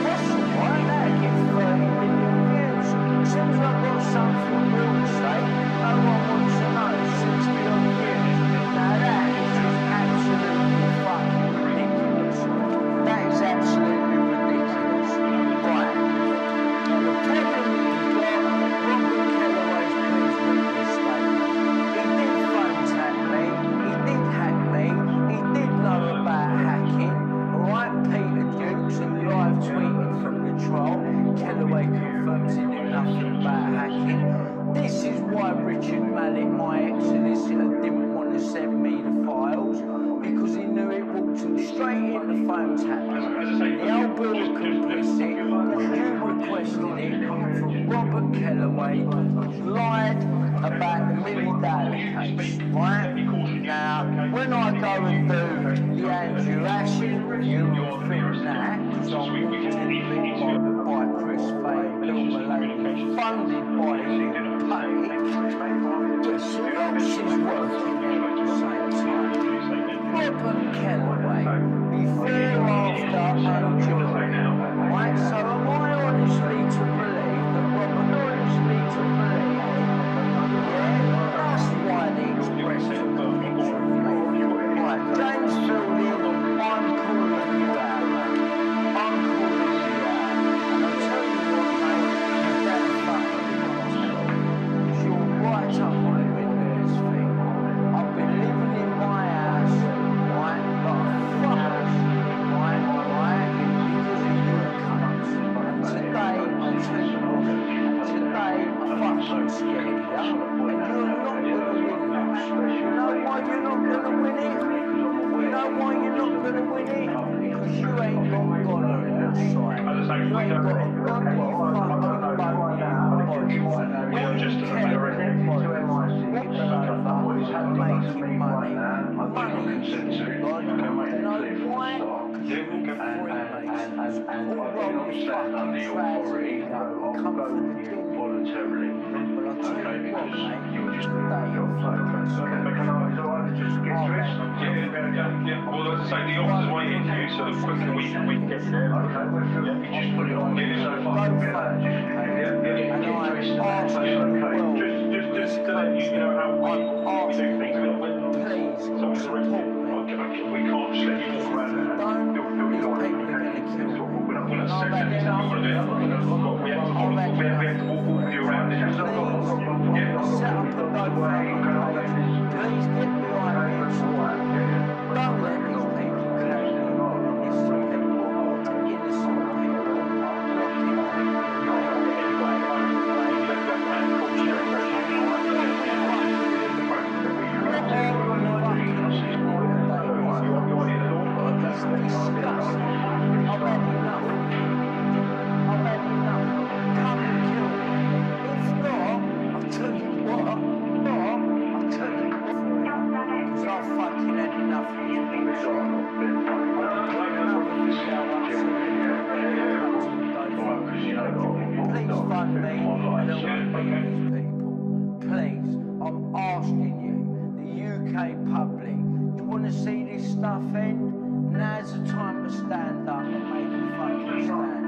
That's alright, that'll get 30 million views. As soon as I've got something real to say, no one wants to know. 60 odd views. Now that is just absolutely fucking ridiculous. That is absolutely ridiculous. Right. Now the problem you've got, Robert Kellaway's police witness statement. He did phone tap me, he did hack me, he did know about hacking. Alright, Peter Dukes, who live tweeted from the trial. Kellaway confirms he knew nothing about hacking. This is why Richard Mallett, my ex-solicitor, didn't want to send me the files, because he knew it walked him straight into phone tapping. The old bill was complicit, because you requested it from Robert Kellaway, who lied about the Millie Dowling case, right? Now, when I go and do the Andrew Ashley review of Film That, because I'm walked in by Chris Fay and Bill Maloney, funded by Ian Pate, guess who else is working there at the same time? Robert Kellaway, before, after, and during. Right, so am I honestly to believe that Robert honestly to believe? Yeah, that's why the Express took a picture of me. Right, James Fielding, I'm calling you out, mate. I'm calling you out. And I'll tell you what, mate, you better fucking tell. Because you're right up on the window of this thing. I've been living in my house, right, like a fuck, right, because of your cunts. And today, I'll tell you what, today, I'm fucking scared of you. And you're not gonna win this. You know why you're not gonna win it? You know why you're not gonna win it? Because you ain't got God on your side. You ain't got a godly fucking boat in your body. All you care about is walking over and making money. Money is God. You know why? Because you're all Freemasons. All roll your fucking trousers and go and come from the voluntarily. But I'll tell you what, mate, today you're fucking scared. Yeah. Well, as I say, the officer's waiting for you, so the quicker we can get you there. Yeah, you just put it on. Get it so far. country in the world. Just to let you know how we do things. Please So support me. we can't just let you walk around and These people are going to kill me. we're not I've set had it. enough. We have to walk with you around this. Set up a GoFundMe page. Please get behind me and support me. Don't let these people carry on innocent people, innocent people, knocking Please fund me and help me these people. Please, I'm asking you, the UK public, do you want to see this stuff end? Now's the time to stand up and make a fucking stand.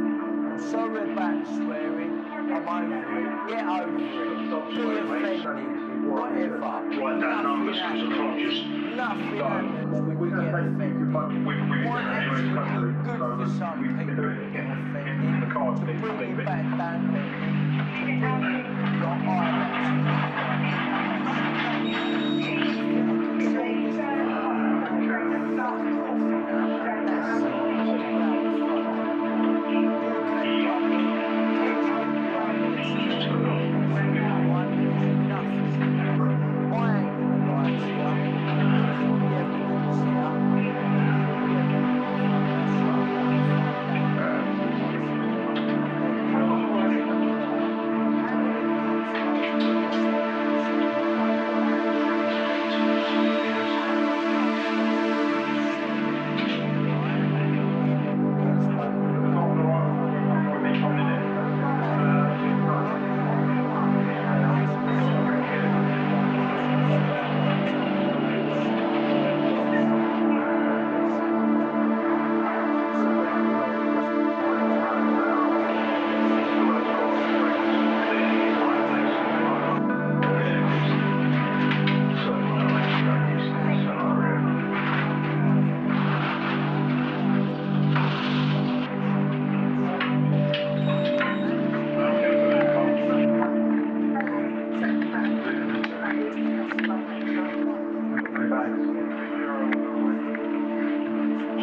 I'm sorry about the swearing. I'm over it. Get over it. Be offended. Whatever. Write down numbers because I can't just. Nothing happens when you get offended. Might actually be good for some people to get offended, to bring you back down to your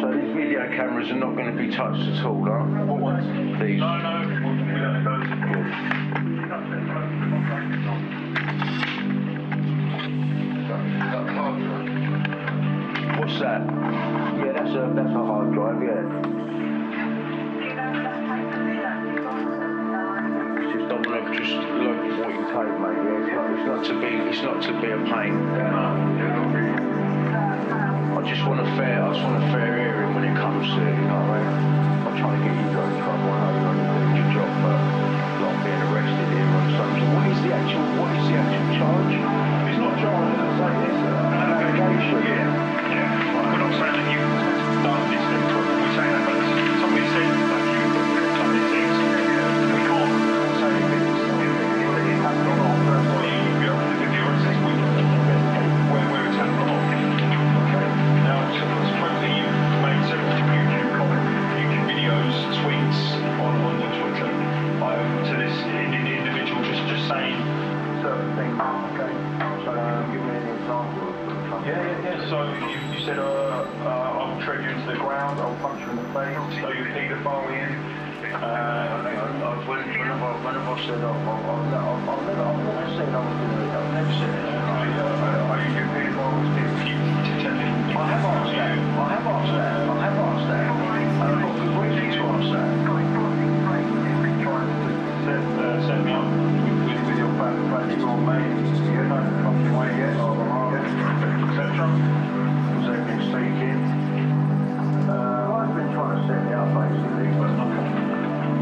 So these video cameras are not going to be touched at all, huh? What ones? These. No, we don't know. What's that? Yeah, that's a hard drive, yeah. It's just don't want to just look at what you take, mate. Yeah, it's not to be a pain. I just want a fair hearing when it comes to it, you know what I mean? I'm trying to get you guys in trouble. I know you're doing your job, but not being arrested here on something. What is the actual charge? It's not charge, it's an allegation. Yeah. We're not saying that you've done this thing, we're saying that somebody said that you've done these things. We can't say anything. It happened or not. That's why you have to do the arrests. We don't know where it's happened or not. Now, supposedly you've made several YouTube videos, tweets on the Twitter to this individual just saying certain things. Okay. So give me an example. Yeah. So you said I'll tread you into the ground, I'll punch you in the face, so you paedophile in. When have I said I've never said I was going to do that. I've never said that. Are you paedophile to tell him? I have asked that. And I've got good reason to ask that. Trying to set me up with your family, your mate, you know, fucking way, yes, etc. Was everything speaking? I've been trying to set it up basically, but not.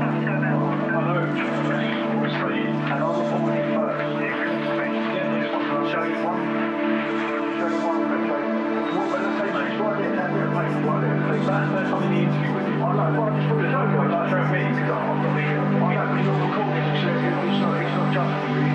I know, obviously. And I'm the 41st. Can I show you one? Let's say she's right there, that bit of paper right there. That's on the interview with you. I know, but I just want to know. Show me, because I've got the... I know, but you're recording, it's not just for you.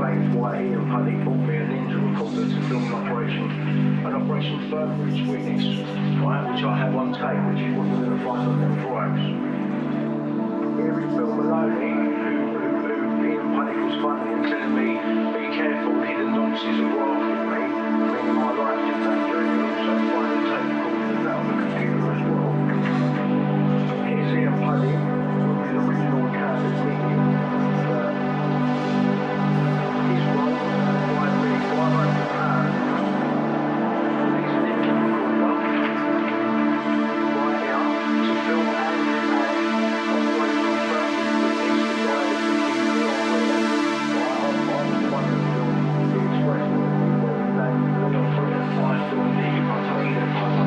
explains why Ian Puddick bought me a ninja recorder to film an Operation Furtherance witness, right, which I have on tape, which you wasn't going to find on them drives. Here is Bill Maloney, who Ian Puddick was funding and telling me, be careful, hidden nonsense are grafting me, meaning my life's in danger, and you also find the tape recorders out on the computer as well. Here's Ian Puddick, with his original account admitting that his role was to provide me £500 for this ninja recorder right here to film Andrew Ash on Operation Furtherance witness, the guy that took him to the operator. I was the one who filmed the express where he named the operator. I filmed the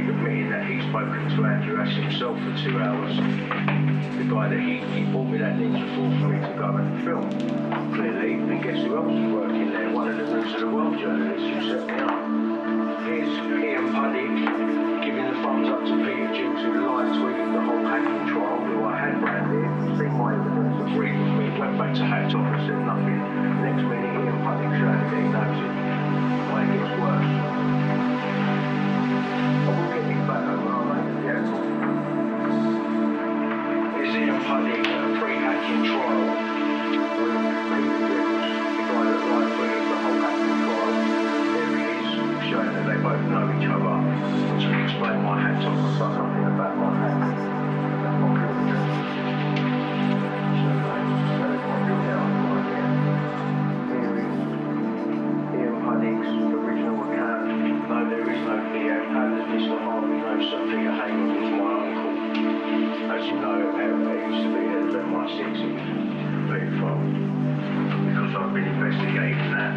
admitting that he's spoken to Andrew Ash himself for 2 hours. The guy that he bought me that ninja for me to go and film. Clearly, and guess who else was working there? One of the Roots of the World journalists who set me up. Here's Ian Puddick giving the thumbs up to Peter Jukes who live tweeted the whole hacking trial, who I had branded, seen my evidence, agreed with me, went back to Hacked Off and said nothing. Next minute, Ian Puddick showing that he knows it. Why it gets worse. Is Ian Puddick a pre-hacking trial with Peter Jukes, the guy that live tweeted the whole hacking trial? There he is, showing that they both know each other. To explain my hacked off, I've done nothing about my hacking. Ian Puddick's original account. No, there is no video. How does Mr. Harvey know Sir Peter Hayward was my uncle? As you know, it used to be at MI6, it was very far. Because I've been investigating that.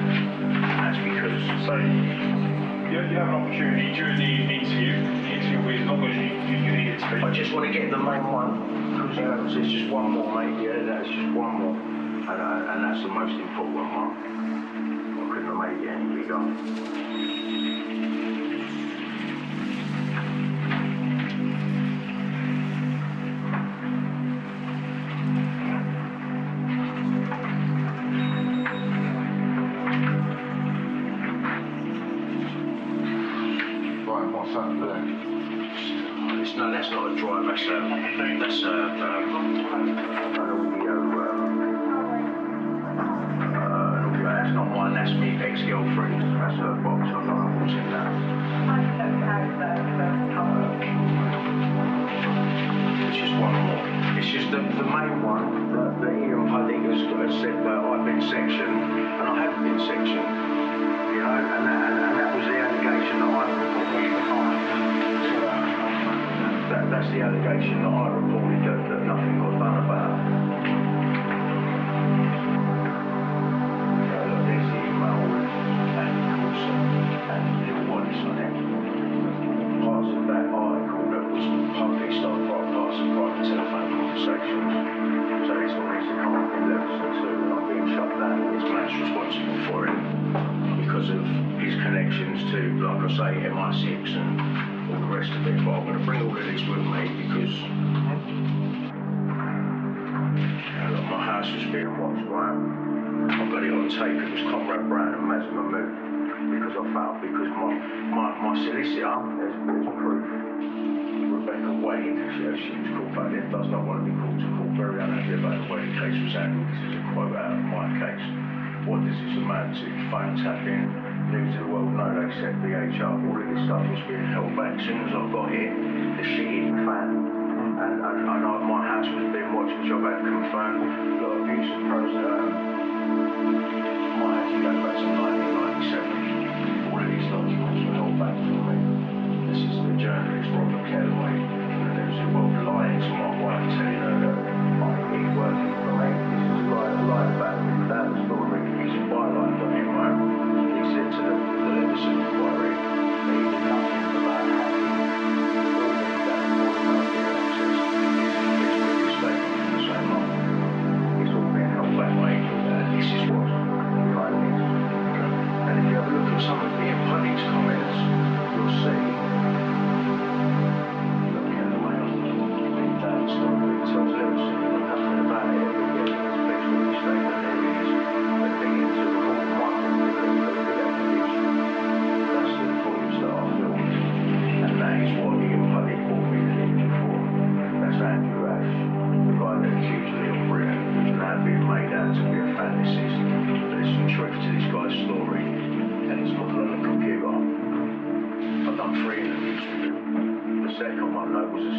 That's because... So, you have an opportunity during the interview is not going to you need it to be. I just want to get the main one, because there's just one more, mate. Yeah, that's just one more. And that's the most important one. I couldn't have made it any bigger. No, that's not a drive, that's an audio, that's not mine, that's me ex-girlfriend, that's her box, I don't know what's in that. It's just one more. It's just the main one that Ian Puddick has said that I've been sectioned, and I haven't been sectioned, you know, and that was the allegation that I reported. That's the allegation that I reported that nothing got done about. Look, there's the email with Andy Coulson and Neil Wallace on it. Parts of that article that was published are parts of private telephone conversations. So it's all needs to come up in levels and two, and I'm being shut down, and this man's responsible for it because of his connections to, like I say, MI6 and all the rest of it. But I'm going to bring all of this with me because look, my house was being watched, right? I've got it on tape. It was Conrad Brown and Maz Mahmood because my solicitor has proof. Rebecca Wade, she was called back then, does not want to be called to court. Very unhappy about the way the case was handled. This is a quote out of my case. What does this amount to? Phone tapping, news to the world, no, they said VHR. All of this stuff was being held back. As soon as I got here, the shit hit the fan. And my house was being watched, which I've had confirmed. A lot of abuse of process.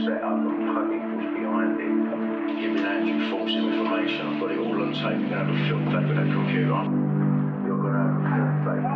set up and people's behind it, giving out you false information. I've got it all on tape. You're going to have a field day with that computer. You're going to have a field day.